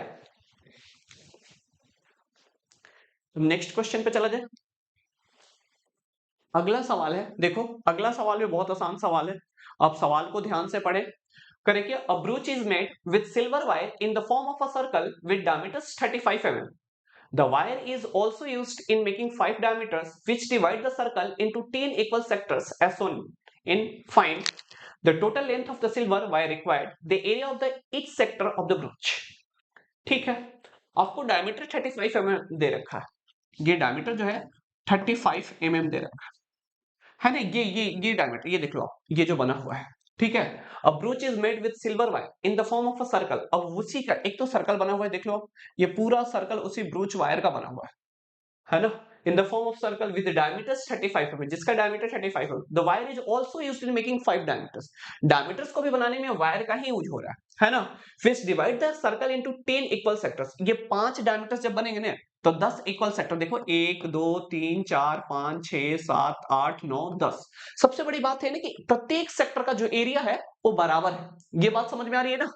नेक्स्ट क्वेश्चन पे चला जाए। अगला सवाल है, देखो अगला सवाल भी बहुत आसान सवाल है, आप सवाल को ध्यान से पढ़े। Correct, a brooch is made with silver wire in the form of a circle with diameters 35 mm. The wire is also used in making 5 diameters which divide the circle into 10 equal sectors as shown in. Find the total length of the silver wire required, the area of the each sector of the brooch. ठीक है, आपको डायमीटर 35 mm दे रखा है, ये डायमीटर जो है 35 mm दे रखा है ना। ये डायमीटर, ये देख लो आप, ये जो बना हुआ है, ठीक है। A brooch is made with silver wire in the form of a circle. अब उसी का एक तो सर्कल बना हुआ है, देख लो आप, ये पूरा सर्कल उसी ब्रूच वायर का बना हुआ है ना। इन the form of circle with diameters 35 mm, जिसका diameter 35 mm। The wire is also used in making 5 diameters. Diameters को भी बनाने में वायर का ही यूज हो रहा है ना। फिर divide the circle into 10 equal sectors. ये 5 डायमीटर्स जब बनेंगे ना तो 10 इक्वल सेक्टर, देखो 1 2 3 4 5 6 7 8 9 10। सबसे बड़ी बात है ना कि प्रत्येक सेक्टर का जो एरिया है वो बराबर है। ये बात समझ में आ रही है ना।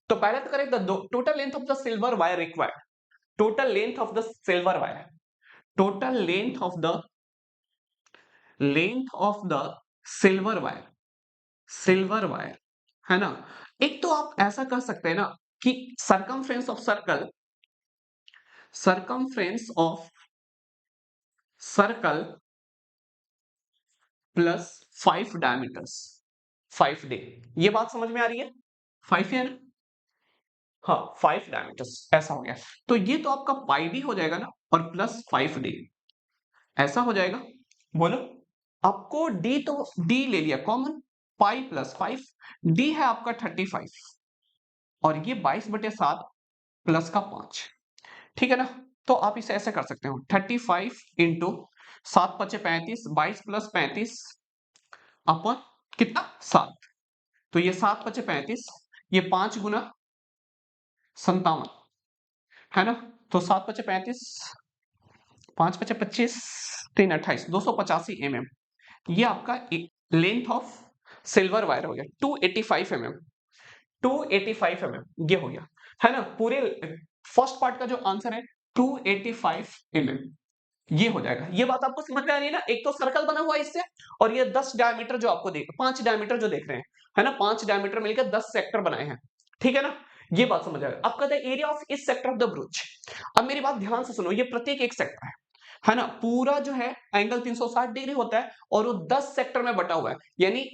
तो पहले तो करें the total length of the silver wire required. Total length of the silver wire, total length of the silver wire, silver wire, है ना। एक तो आप ऐसा कर सकते हैं ना कि circumference of circle, circumference of circle plus 5 diameters, 5 day. ये बात समझ में आ रही है, 5 है ना, हाँ 5 डायमीटर्स, ऐसा हो गया। तो ये तो आपका पाई डी हो जाएगा ना, और प्लस 5 डे, ऐसा हो जाएगा। बोलो, आपको डी तो डी ले लिया कॉमन, पाई प्लस 5, डी है आपका 35, और ये 22/7 प्लस का 5, ठीक है ना। तो आप इसे ऐसे कर सकते हो, 35 इंटू 7×5 = 35, 22 प्लस 35 अपन कितना 7, तो ये 7×35, ये 5 गुना 57, है ना। तो 7×35, 5×25, 3 28, 285 mm, ये आपका लेंथ ऑफ सिल्वर वायर हो गया। 285 mm, 285 mm ये हो गया, है ना। पूरे फर्स्ट पार्ट का जो आंसर है 285 mm, ये हो जाएगा। ये बात आपको समझ में आ रही है ना। एक तो सर्कल बना हुआ है इससे, और ये 10 डायमीटर जो आपको देख, 5 डायमीटर जो देख रहे हैं, है ना, 5 डायमीटर मिलकर 10 सेक्टर बनाए हैं, ठीक है ना। ये बात समझ आ गई। अब कहते हैं एरिया ऑफ इस सेक्टर ऑफ द ब्रूच। अब मेरी बात ध्यान से सुनो, ये प्रत्येक एक सेक्टर है ना। पूरा जो है एंगल 360 डिग्री होता है, और वो 10 सेक्टर में बटा हुआ है, यानी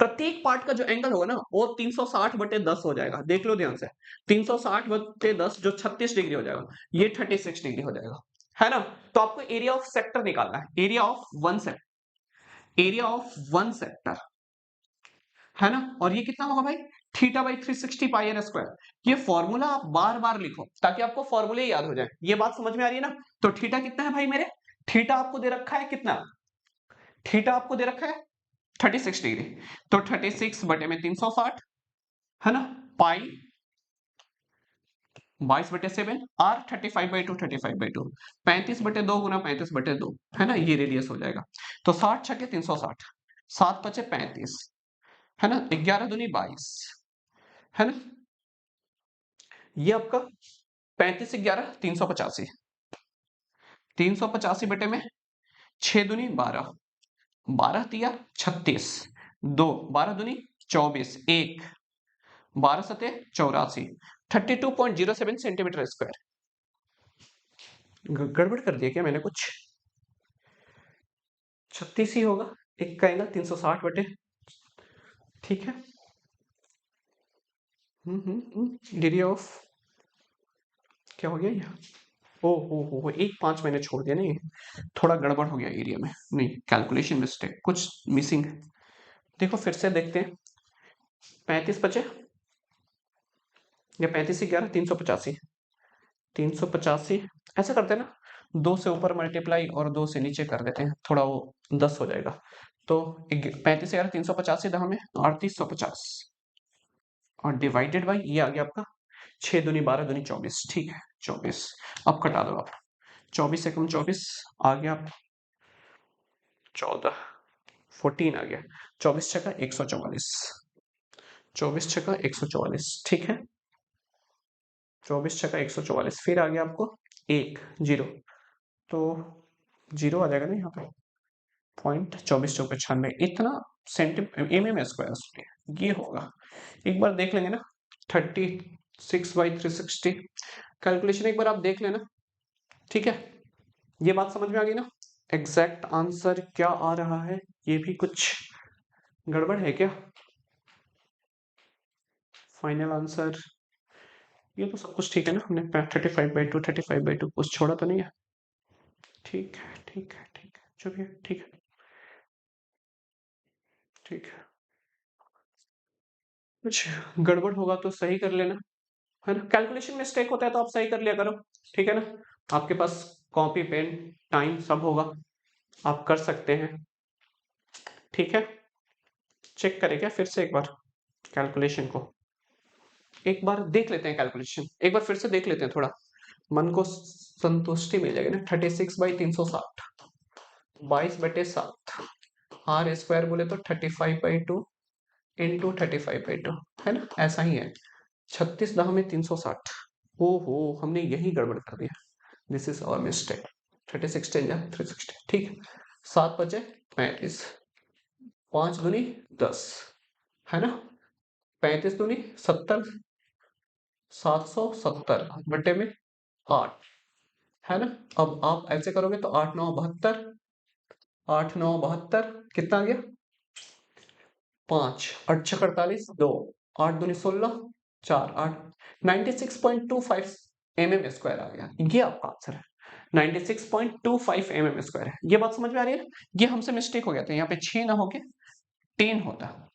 प्रत्येक पार्ट का जो एंगल होगा ना वो 360/10 हो जाएगा। देख लो ध्यान से, 360/10 जो 36 डिग्री हो जाएगा, ये 36 डिग्री हो जाएगा, है ना। तो आपको एरिया ऑफ सेक्टर निकालना है, area of one sector, area of one sector, है ना। और ये कितना होगा भाई, θ/360πr²। ये फॉर्मूला आप बार बार लिखो ताकि आपको फॉर्मूले याद हो जाए। ये बात समझ में आ रही है ना। तो थीटा कितना है भाई मेरे, थीटा आपको दे रखा है कितना, थीटा आपको दे रखा है 36 डिग्री, तो 36/360, है ना, पाई 22/7, आर 35/2, 35/2, 35/2 गुना 35/2, है ना, ये रेडियस हो जाएगा। तो 60×360, 7×5 = 35, है ना, 11 दूनी 22, है ना। ये आपका 35 11 385, 385 बटे में 6 दूनी 12, 12 तिया 36, 2 12 दूनी 24, 1 12 सते 84, 32.07 सेंटीमीटर स्क्वायर। गड़बड़ कर दिया क्या मैंने कुछ, 36 ही होगा, एक का एंगल 360 बटे, ठीक है। डिग्री ऑफ, क्या हो गया ये, ओ हो, एक 5 मैंने छोड़ दिया, नहीं थोड़ा गड़बड़ हो गया एरिया में, नहीं कैलकुलेशन मिस्टेक, कुछ मिसिंग है। देखो फिर से देखते हैं, 35 बचे या 35 11 385, 385 ऐसा करते हैं ना, 2 से ऊपर मल्टीप्लाई और 2 से नीचे कर देते हैं, थोड़ा वो 10 हो जाएगा। तो 35 11 385 दाम में 3850 और डिवाइडेड बाई ये आ गया आपका 6 दूनी 12 दूनी 24, ठीक है 24। अब कटा दो आप, 24 एकम 24 आ गया, 14 14 आ गया, 24 छका 144, 24 छका 144, ठीक है 24 छका 144, फिर आ गया आपको 1 0, तो 0 आ जाएगा ना यहाँ पे, 0.24 इतना सेंटीमीटर ये होगा। एक बार देख लेंगे ना, 36/360 कैलकुलेशन एक बार आप देख लेना, ठीक है। ये बात समझ में आ गई ना, एग्जैक्ट आंसर क्या आ रहा है, ये भी कुछ गड़बड़ है क्या, फाइनल आंसर, ये तो सब कुछ ठीक है ना, हमने 35/2 35/2 कुछ छोड़ा तो नहीं है, ठीक है ठीक है ठीक है, जो भी है ठीक है ठीक है। कुछ गड़बड़ होगा तो सही कर लेना, है ना, कैलकुलेशन मिस्टेक होता है तो आप सही कर लिया करो, ठीक है ना। आपके पास कॉपी पेन टाइम सब होगा, आप कर सकते हैं, ठीक है। चेक करें क्या फिर से एक बार कैलकुलेशन को, एक बार देख लेते हैं कैलकुलेशन, एक बार फिर से देख लेते हैं, थोड़ा मन को संतुष्टि मिल जाएगी ना। 36/360 22/7 आर स्क्वायर बोले तो 35/2 इंटू 35/2, है ना, ऐसा ही है। 36 दहा में 360, ओ हो हमने यही गड़बड़ कर दिया, दिस इज आवर मिस्टेक। 36 10 जा 360, ठीक है, 7 बचे 35, 5 दूनी 10, है ना, 35 दूनी 70, 770 बटे में 8, है ना। अब आप ऐसे करोगे तो 8 9 72, 8 9 72 कितना आ गया, 5 8 6 48 2, 8 दूनी 16, 4 8, 96.25 mm स्क्वायर आ गया, ये आपका आंसर है। 96.25 mm स्क्वायर है, ये बात समझ में आ रही है ना। ये हमसे मिस्टेक हो गया था, यहाँ पे 6 ना होके 10 होता,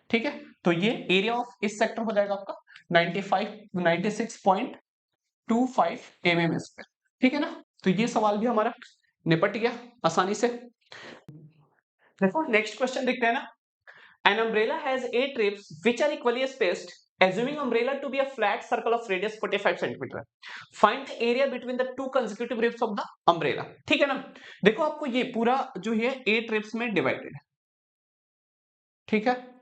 ठीक है। तो ये एरिया ऑफ इस सेक्टर हो जाएगा आपका 96.25 mm स्क्वायर, ठीक है ना। तो ये सवाल भी हमारा निपट गया आसानी से। देखो नेक्स्ट क्वेश्चन देखते हैं ना, an umbrella has 8 ribs which are equally spaced, assuming umbrella to be a flat circle of radius 45 cm, find the area between the two consecutive ribs of the umbrella, ठीक है ना। देखो आपको ये पूरा जो है 8 ribs में डिवाइडेड है, ठीक है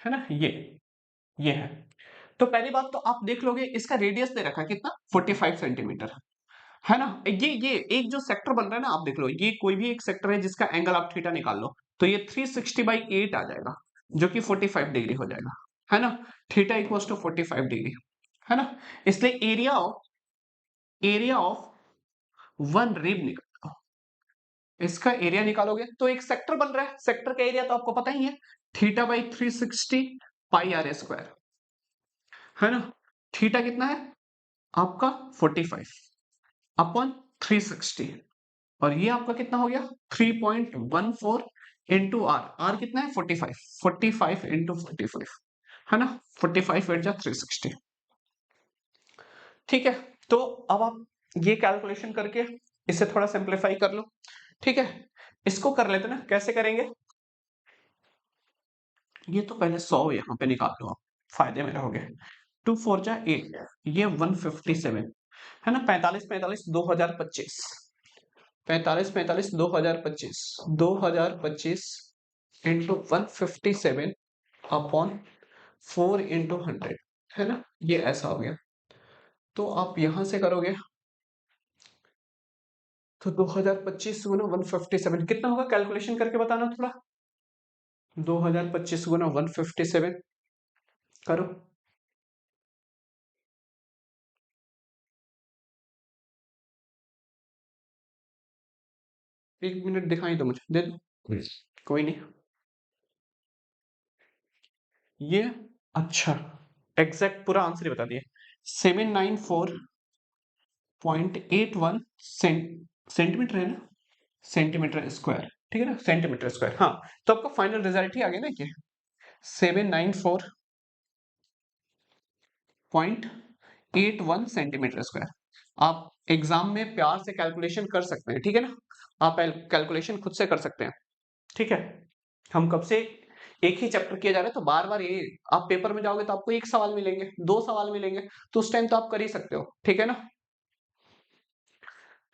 ना, ये है। तो पहली बात तो आप देख लोगे इसका रेडियस दे रखा है कितना, 45 सेंटीमीटर, है ना। ये एक जो सेक्टर बन रहा है ना, आप देख लो ये कोई भी एक सेक्टर है जिसका एंगल आप थीटा निकाल लो, तो ये 360/8 आ जाएगा, जो कि 45 डिग्री हो जाएगा, है ना। थीटा इक्वल्स टू 45 डिग्री, है ना। इसलिए एरिया ऑफ वन रिब निकालो, इसका एरिया निकालोगे तो एक सेक्टर बन रहा है, सेक्टर का एरिया तो आपको पता ही है, θ/360 πr², है ना। थीटा कितना है आपका 45 अपॉन 360, और ये आपका कितना हो गया 3.14 इंटू आर, आर कितना है 45, 45 इंटू 45, है ना, 45 एट जा 360, ठीक है। तो अब आप ये कैलकुलेशन करके इसे थोड़ा सिंप्लीफाई कर लो, ठीक है। इसको कर लेते ना, कैसे करेंगे, ये तो पहले 100 यहाँ पे निकाल लो आप, फायदे में रहोगे। 2 4 जा 8, ये 157, है ना, 45 45 2025, 45 45 2025, 2025 इंटू 157 अपॉन 4 इंटू 100, है ना, ये ऐसा हो गया। तो आप यहां से करोगे तो 2025 गुना 157 कितना होगा, कैलकुलेशन करके बताना थोड़ा। 2025 गुना 157 करो, 1 मिनट दिखाई दो मुझे, दे दो, कोई नहीं। ये अच्छा, एग्जैक्ट पूरा आंसर ही बता दिए। 794.81 सेंटीमीटर है ना, सेंटीमीटर स्क्वायर, ठीक है ना, सेंटीमीटर स्क्वायर। हाँ, तो आपका फाइनल रिजल्ट ही आ गया ना कि 794.81 सेंटीमीटर स्क्वायर। आप एग्जाम में प्यार से कैलकुलेशन कर सकते हैं, ठीक है ना, आप कैलकुलेशन खुद से कर सकते हैं, ठीक है। हम कब से एक ही चैप्टर किया जा रहा है, तो बार बार ये आप पेपर में जाओगे तो आपको एक सवाल मिलेंगे, 2 सवाल मिलेंगे, तो उस टाइम तो आप कर ही सकते हो, ठीक है ना।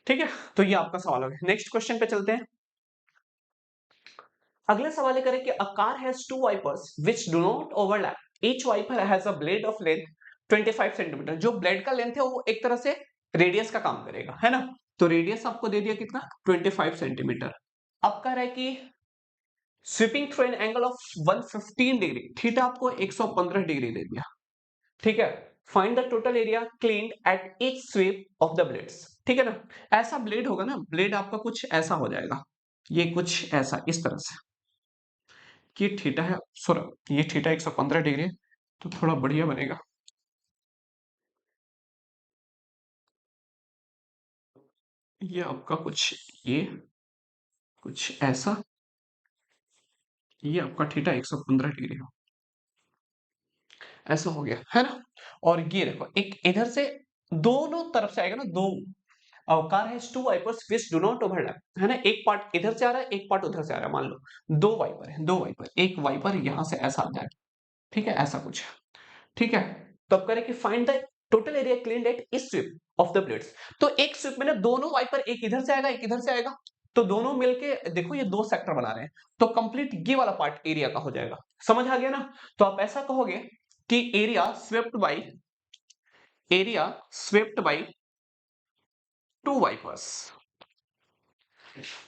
ठीक है, तो ये आपका सवाल हो गया। नेक्स्ट क्वेश्चन पे चलते हैं। अगला सवाल करें कि a car has two wipers which do not overlap, each wiper has a blade of length 25 centimetre. जो ब्लेड का लेंथ है वो एक तरह से रेडियस का काम करेगा, है ना। तो रेडियस आपको दे दिया कितना, 25 सेंटीमीटर। अब कह रहा है कि sweeping through an angle of 115 degree, theta आपको 115 डिग्री दे दिया, ठीक है। Find the total area cleaned at each sweep of the blades, ठीक है ना। ऐसा ब्लेड होगा ना, ब्लेड आपका कुछ ऐसा हो जाएगा, ये कुछ ऐसा इस तरह से, कि थीटा है, सॉरी ये थीटा 115 डिग्री है, तो थोड़ा बढ़िया बनेगा। ये आपका कुछ ये कुछ ऐसा, ये आपका थीटा 115 डिग्री हो, ऐसा हो गया, है ना। और ये देखो एक इधर से दोनों तरफ से आएगा ना, दो car has two wipers which do not overlap, है ना। एक पार्ट इधर से आ रहा है, एक पार्ट उधर से आ रहा है, मान लो दो वाइपर है, दो वाइपर, एक वाइपर यहां से ऐसा आ जाएगा, ठीक है, ऐसा कुछ, ठीक है। तो अब करें कि find the total area cleaned at each sweep of the blades. तो एक स्वीप में ना दोनों वाइपर, एक इधर से आएगा एक इधर से आएगा, तो दोनों मिलके देखो ये दो सेक्टर बना रहे हैं, तो कंप्लीट ये वाला पार्ट एरिया का हो जाएगा, समझ आ गया ना। तो आप ऐसा कहोगे कि area swept by two wipers,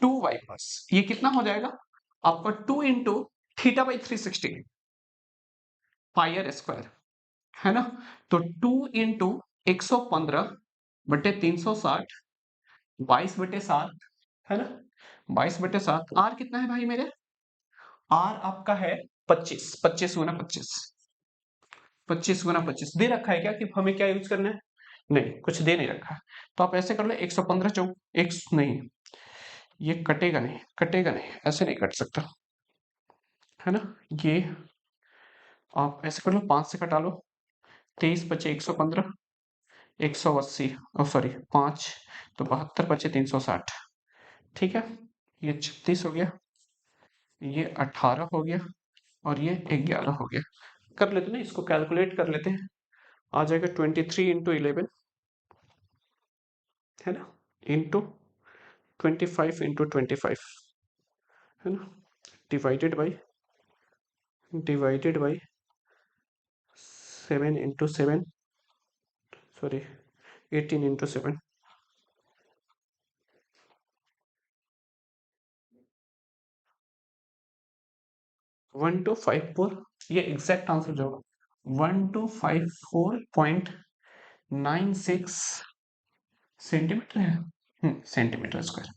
two wipers, ये कितना हो जाएगा आपका, 2 into theta by 360 pi are square, है ना। तो 2 इंटू 115 बटे 360, 22/7, है ना, 22/7। आर कितना है भाई मेरे, आर आपका है 25, 25 गुना 25 दे रखा है क्या, कि हमें क्या यूज करना है, नहीं कुछ दे नहीं रखा है। तो आप ऐसे कर लो, 115 चौक एक नहीं, ये कटेगा नहीं, ऐसे नहीं कट सकता, है ना। ये आप ऐसे कर लो, 5 से कटा लो, 23 × 5 = 115, 180, सॉरी 5, तो 72 × 360, ठीक है। ये 36 हो गया, ये 18 हो गया, और ये 11 हो गया। कर लेते ना, इसको कैलकुलेट कर लेते हैं, आ जाएगा 23 × 11, है ना, इंटू 25 × 25, है ना, डिवाइडेड बाई 7 × 7, सॉरी 18 × 7, 1254, ये एग्जैक्ट आंसर जो होगा 1254.96 सेंटीमीटर है, सेंटीमीटर स्क्वायर,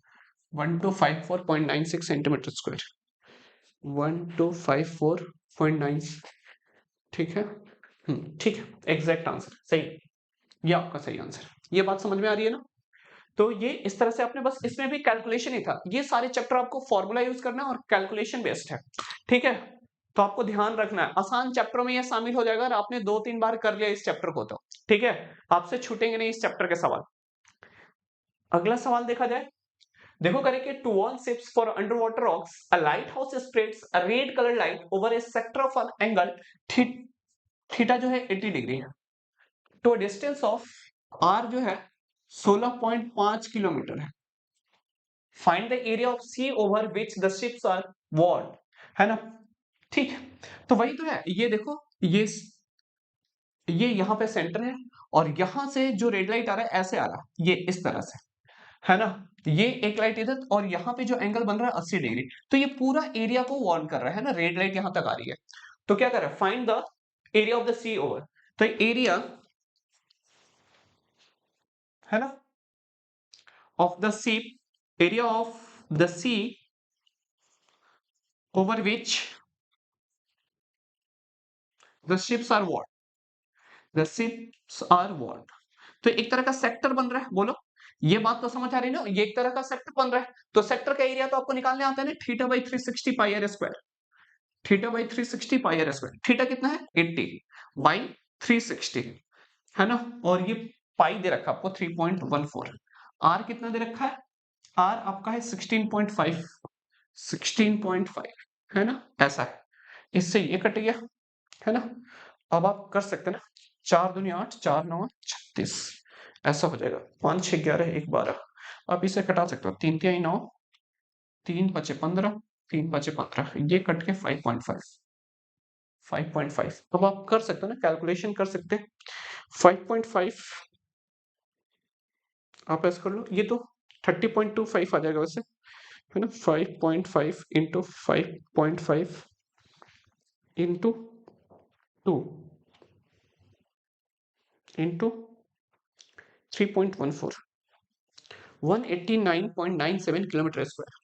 1254.96 सेंटीमीटर स्क्वायर, 1254.9, ठीक है, ठीक है, एग्जैक्ट आंसर सही, ये आपका सही आंसर। ये बात समझ में आ रही है ना। तो ये इस तरह से आपने, बस इसमें भी कैलकुलेशन ही था, ये सारे चैप्टर आपको फॉर्मूला यूज करना है और कैलकुलेशन बेस्ड है, ठीक है। तो आपको ध्यान रखना है, आसान चैप्टरों में ये शामिल हो जाएगा, और आपने 2-3 बार कर लिया इस चैप्टर को तो, ठीक है, आपसे छूटेंगे नहीं इस चैप्टर के सवाल। अगला सवाल देखा जाए, देखो करें कि to all ships for underwater rocks a lighthouse spreads a red colour light over a sector of an angle theta जो है 80 डिग्री है, तो डिस्टेंस ऑफ आर जो है 16.5 किलोमीटर है। Find the area of sea over which the ships are warned, है ना, ठीक है। तो वही तो है, ये देखो, ये यहाँ पे सेंटर है, और यहां से जो रेड लाइट आ रहा है ऐसे आ रहा है, ये इस तरह से, है ना। ये एक लाइट इधर, और यहाँ पे जो एंगल बन रहा है 80 डिग्री, तो ये पूरा एरिया को वार्न कर रहा है ना, रेड लाइट यहां तक आ रही है। तो क्या कर रहा है, find the area of the sea over, तो एरिया, है ना, of the sea, area of the sea over which the ships are what, the ships are what. तो एक तरह का सेक्टर बन रहा है, बोलो ये बात तो समझ आ रही है ना, ये एक तरह का सेक्टर बन रहा है। तो सेक्टर का एरिया तो आपको निकालने आता है ना, theta by 360 pi are square, theta by 360 pi are square. Theta कितना है 80 बाई 360, है ना। और ये पाई दे रखा है आपको 3.14। आर कितना दे रखा है, आर आपका है 16.5, 16.5, है ना, ऐसा है। इससे ये कट गया, है ना। अब आप कर सकते हैं ना, 4 दूनी 8, 4 9 36, ऐसा हो जाएगा। 5 6 11 1 12, आप इसे कटा सकते हो, 3 3 9, 3 5 15, 3 5 15, ये कट के 5.5, 5.5। अब आप कर सकते हो ना, कैलकुलेशन कर सकते हैं। 5.5 आप ऐसा कर लो, ये तो 30.25 आ जाएगा वैसे, है ना। 5.5 into 5.5 into 2 into 3.14, 189.97 kilometre square.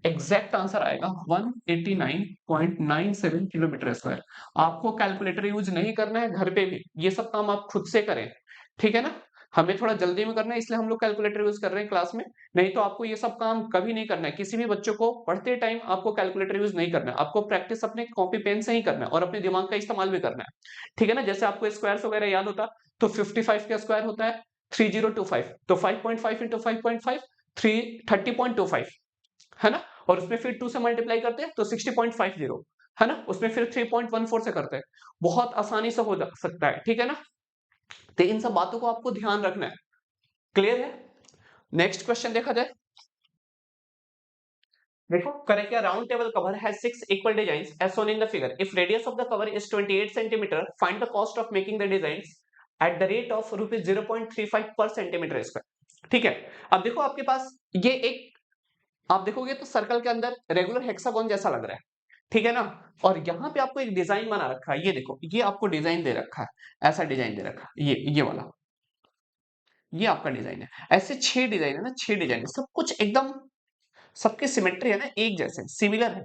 Exact answer आएगा 189.97 किलोमीटर स्क्वायर। आपको कैलकुलेटर यूज नहीं करना है, घर पे भी ये सब काम आप खुद से करें, ठीक है ना। हमें थोड़ा जल्दी में करना है, इसलिए हम लोग कैलकुलेटर यूज कर रहे हैं क्लास में। नहीं तो आपको ये सब काम कभी नहीं करना है। किसी भी बच्चों को पढ़ते टाइम आपको कैलकुलेटर यूज नहीं करना है, आपको प्रैक्टिस अपने कॉपी पेन से ही करना है और अपने दिमाग का इस्तेमाल भी करना है, ठीक है ना। जैसे आपको स्क्वायर वगैरह याद होता तो 55 का स्क्वायर होता है 3025, तो 5.5 इंटू 5.5 30.25, है ना। और उसमें फिर 2 से मल्टीप्लाई करते हैं तो 60.50, है ना। उसमें फिर 3.14 से करते हैं, बहुत आसानी से हो सकता है, ठीक है ना। तो इन सब बातों को आपको ध्यान रखना है, क्लियर है। नेक्स्ट क्वेश्चन देखा जाए, देखो correct, round table cover has 6 equal designs as shown in the figure. If radius of the cover is 28 centimeter, find the cost of making the designs at the rate of rupees 0.35 per centimeter square, ठीक है। अब देखो आपके पास ये एक, आप देखोगे तो सर्कल के अंदर रेगुलर हेक्सागोन जैसा लग रहा है, ठीक है ना। और यहाँ पे आपको एक डिजाइन बना रखा है, ये देखो ये आपको डिजाइन दे रखा है, ऐसा डिजाइन दे रखा है, ये वाला, ये आपका डिजाइन है। ऐसे 6 डिजाइन है ना, 6 डिजाइन है, सब कुछ एकदम सबके सिमेट्री है ना, एक जैसे सिमिलर है।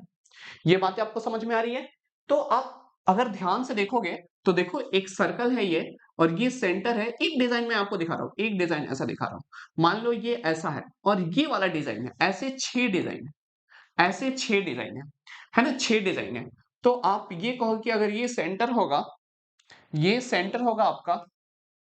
ये बातें आपको समझ में आ रही है। तो आप अगर ध्यान से देखोगे तो देखो एक सर्कल है ये, और ये सेंटर है। एक डिजाइन में आपको दिखा रहा हूं, एक डिजाइन ऐसा दिखा रहा हूं, मान लो ये ऐसा है और ये वाला डिजाइन है, ऐसे 6 डिजाइन है, ऐसे 6 डिजाइन है ना, 6 डिजाइन है। तो आप ये कहो कि अगर ये सेंटर होगा, ये सेंटर होगा आपका,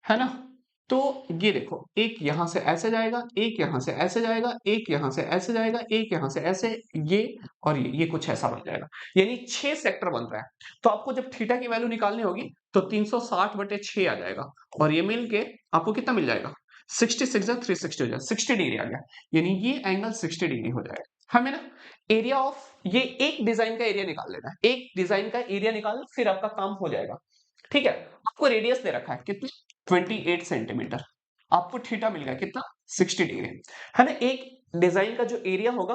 है ना। तो ये देखो एक यहां से ऐसे जाएगा, एक यहां से ऐसे जाएगा, एक यहां से ऐसे जाएगा, एक यहां से ऐसे, ये और ये कुछ ऐसा बन जाएगा, यानी 6 सेक्टर बन रहा है। तो आपको जब थीटा की वैल्यू निकालनी होगी तो 360/6 आ जाएगा, और ये मिलके आपको कितना मिल जाएगा, 66 या 360 हो जाएगा, 60 डिग्री आ गया, यानी ये एंगल 60 डिग्री हो जाएगा। हमें ना एरिया ऑफ ये एक डिजाइन का एरिया निकाल लेना है, एक डिजाइन का एरिया निकाल फिर आपका काम हो जाएगा, ठीक है। आपको रेडियस दे रखा है कितनी, 28 सेंटीमीटर। आपको थीटा मिल गया कितना, 60 डिग्री, है ना। एक डिजाइन का जो एरिया होगा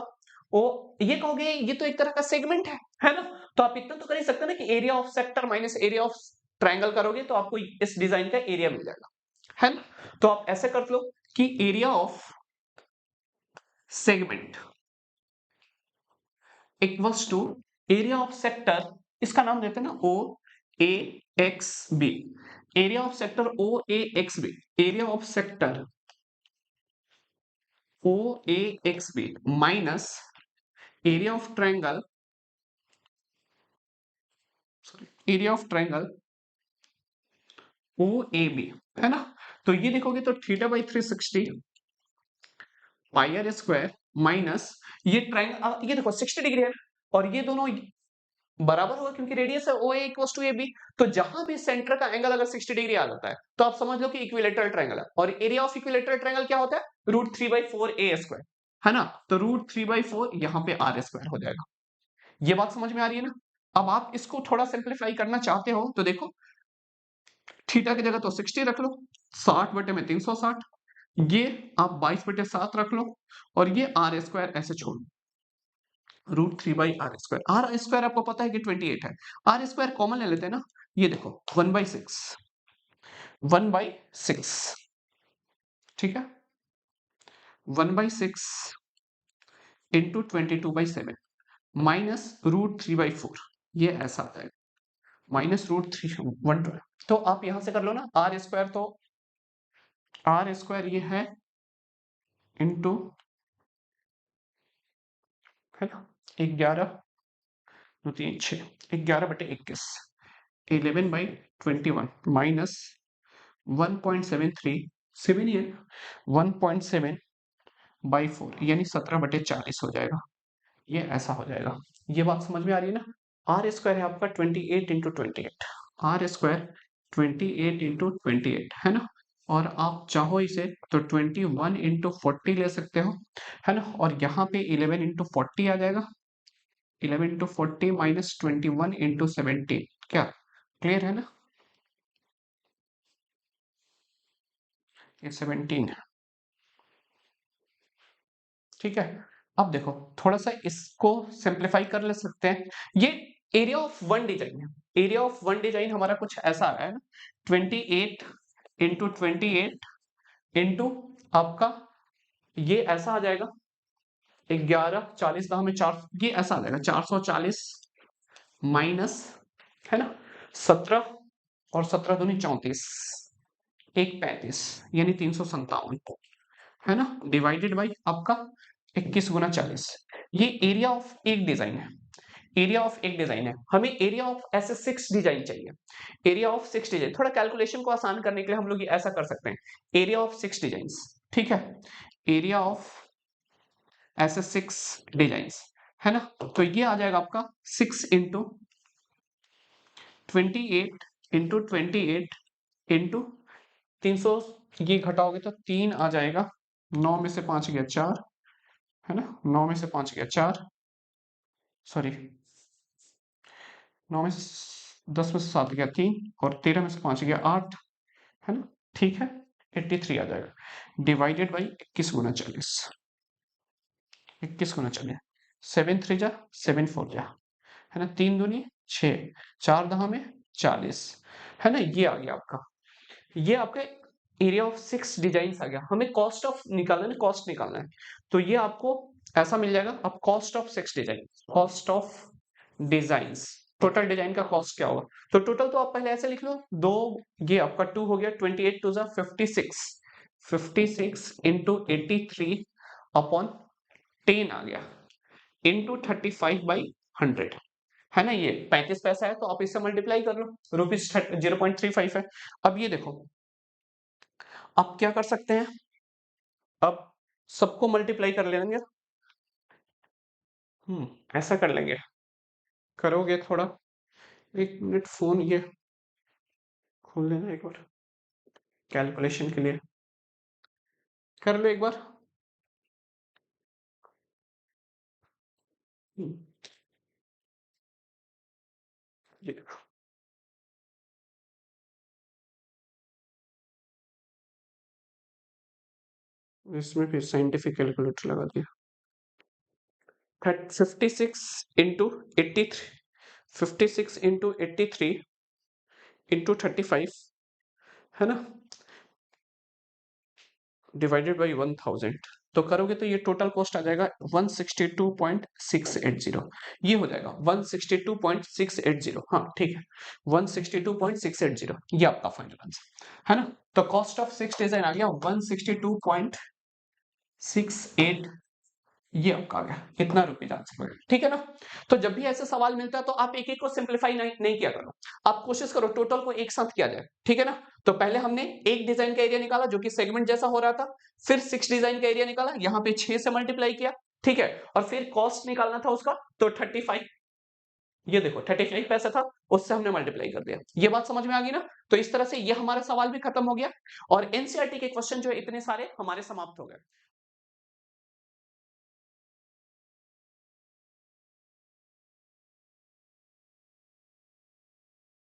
वो, ये कहोगे ये तो एक तरह का सेगमेंट है ना। तो आप इतना तो कर ही सकते ना कि area of sector minus area of triangle करोगे तो आपको इस डिजाइन का एरिया मिल जाएगा, है ना। तो आप ऐसे कर लो कि area of segment equals to area of sector, इसका नाम देते हैं ना O A X B, area of sector O A X B, area of sector O A X B minus area of triangle, sorry area of triangle O A B, है ना। तो ये देखोगे तो theta by 360 pi are square minus ये ट्रायंगल, ये देखो 60 डिग्री है और ये दोनों बराबर होगा क्योंकि रेडियस है ओ ए इक्वल्स टू ए बी। तो जहां भी सेंटर का एंगल अगर 60 डिग्री आ जाता है तो आप समझ लो कि इक्विलेटरल ट्रायंगल है। और एरिया ऑफ इक्विलेटरल ट्रायंगल क्या होता है, √3/4 ए स्क्वायर, है ना। तो √3/4 यहाँ पे आर स्क्वायर हो जाएगा। ये बात समझ में आ रही है ना। अब आप इसको थोड़ा सिंप्लीफाई करना चाहते हो तो देखो थीटा की जगह तो 60 रख लो, 60/360, ये आप 22/7 रख लो, और ये आर स्क्वायर ऐसे छोड़ दो, √3/r²। आर स्क्वायर आपको पता है कि 28 है, आर स्क्वायर कॉमन ले लेते हैं ना, ये देखो 1/6, 1/6, ठीक है, 1/6 इंटू 22/7 माइनस √3/4, ये ऐसा आता है माइनस √3 तो आप यहां से कर लो ना आर स्क्वायर, तो आर स्क्वायर ये है इंटू है ना 11 2 3 6 11/21 11/21 माइनस 1.73 7 ही है 1.7/4 यानी 17/40 हो जाएगा, ये ऐसा हो जाएगा। ये बात समझ में आ रही है ना। आर स्क्वायर है आपका 28 इंटू 28, आर स्क्वायर 28 इंटू 28 है ना, और आप चाहो इसे तो 21 इंटू 40 ले सकते हो है ना, और यहाँ पे 11 इंटू 40 आ जाएगा, 11 इंटू 40 माइनस 21 इंटू 17, क्या क्लियर है ना, ये 17 है, ठीक है। अब देखो थोड़ा सा इसको सिंप्लीफाई कर ले सकते हैं, ये एरिया ऑफ वन डिजाइन है, एरिया ऑफ वन डिजाइन हमारा कुछ ऐसा आ रहा है ना 28 इंटू 28 इंटू आपका ये ऐसा आ जाएगा 11 40 दाह में 4, ये ऐसा आ जाएगा 440 माइनस है ना 17 और 17 दूनी 34 एक 35 यानी 357 है ना, डिवाइडेड बाई आपका 21 गुना 40, ये एरिया ऑफ एक डिजाइन है, एरिया ऑफ एक डिजाइन है। हमें एरिया ऑफ ऐसे 6 डिजाइन चाहिए, एरिया ऑफ 6 डिजाइन, थोड़ा कैलकुलेशन को आसान करने के लिए हम लोग ये ऐसा कर सकते हैं, एरिया ऑफ 6 डिजाइन, ठीक है, एरिया ऑफ ऐसे 6 डिजाइन है ना, तो ये आ जाएगा आपका 6 इंटू 28 इंटू 28 इंटू 300, ये घटाओगे तो 3 आ जाएगा, 9 में से 5 गया 4 है ना, 9 में से 5 गया 4, सॉरी 9 में से 10 में से 7 गया 3 और 13 में से 5 गया 8 है ना, ठीक है 83 आ जाएगा, डिवाइडेड बाई 21 गुना 40, 21 गुना 40, 7 3 जा 7 4 जा है ना, 3 दूनी 6 4 दहा में 40 है ना, ये आ गया आपका, ये आपका एरिया ऑफ 6 डिजाइन आ गया। हमें कॉस्ट ऑफ निकालना है, कॉस्ट निकालना है, तो ये आपको ऐसा मिल जाएगा, अब cost of 6 design, cost of design, total design का कॉस्ट क्या होगा, तो टोटल तो आप पहले ऐसे लिख लो, दो ये आपका 2 हो गया 28 2 जा 56 56 इंटू 83 अपॉन 10 आ गया इंटू 35/100 है ना, ये 35 पैसा है तो आप इससे मल्टीप्लाई कर लो, रुपीज 0.35 है। अब ये देखो अब क्या कर सकते हैं, अब सबको मल्टीप्लाई कर लेंगे, ऐसा कर लेंगे, करोगे थोड़ा, एक मिनट फोन ये खोल लेना एक बार कैलकुलेशन के लिए, कर लो एक बार। ये देखो इसमें फिर साइंटिफिक कैलकुलेटर लगा दिया, 56 इंटू 83 56 इंटू 83 इंटू 35 है ना, डिवाइडेड बाई 1000, तो करोगे तो ये टोटल कॉस्ट आ जाएगा 162.680, ये हो जाएगा 162.680, हाँ ठीक है 162.680, ये आपका फाइनल आंसर है ना, तो कॉस्ट ऑफ 6 डिजाइन आ गया 162.68, ये आपका आ गया, कितना रुपीज आंसर पड़ेगा, ठीक है ना। तो जब भी ऐसा सवाल मिलता है तो आप एक एक को सिंप्लीफाई नहीं किया करो, आप कोशिश करो टोटल को एक साथ किया जाए, ठीक है ना। तो पहले हमने एक डिजाइन का एरिया निकाला जो कि सेगमेंट जैसा हो रहा था, फिर 6 डिजाइन का एरिया निकाला, यहाँ पे 6 से मल्टीप्लाई किया, ठीक है, और फिर कॉस्ट निकालना था उसका, तो 35, ये देखो 35 पैसा था, उससे हमने मल्टीप्लाई कर दिया, ये बात समझ में आ गई ना। तो इस तरह से ये हमारा सवाल भी खत्म हो गया और एनसीईआरटी के क्वेश्चन जो है इतने सारे हमारे समाप्त हो गए।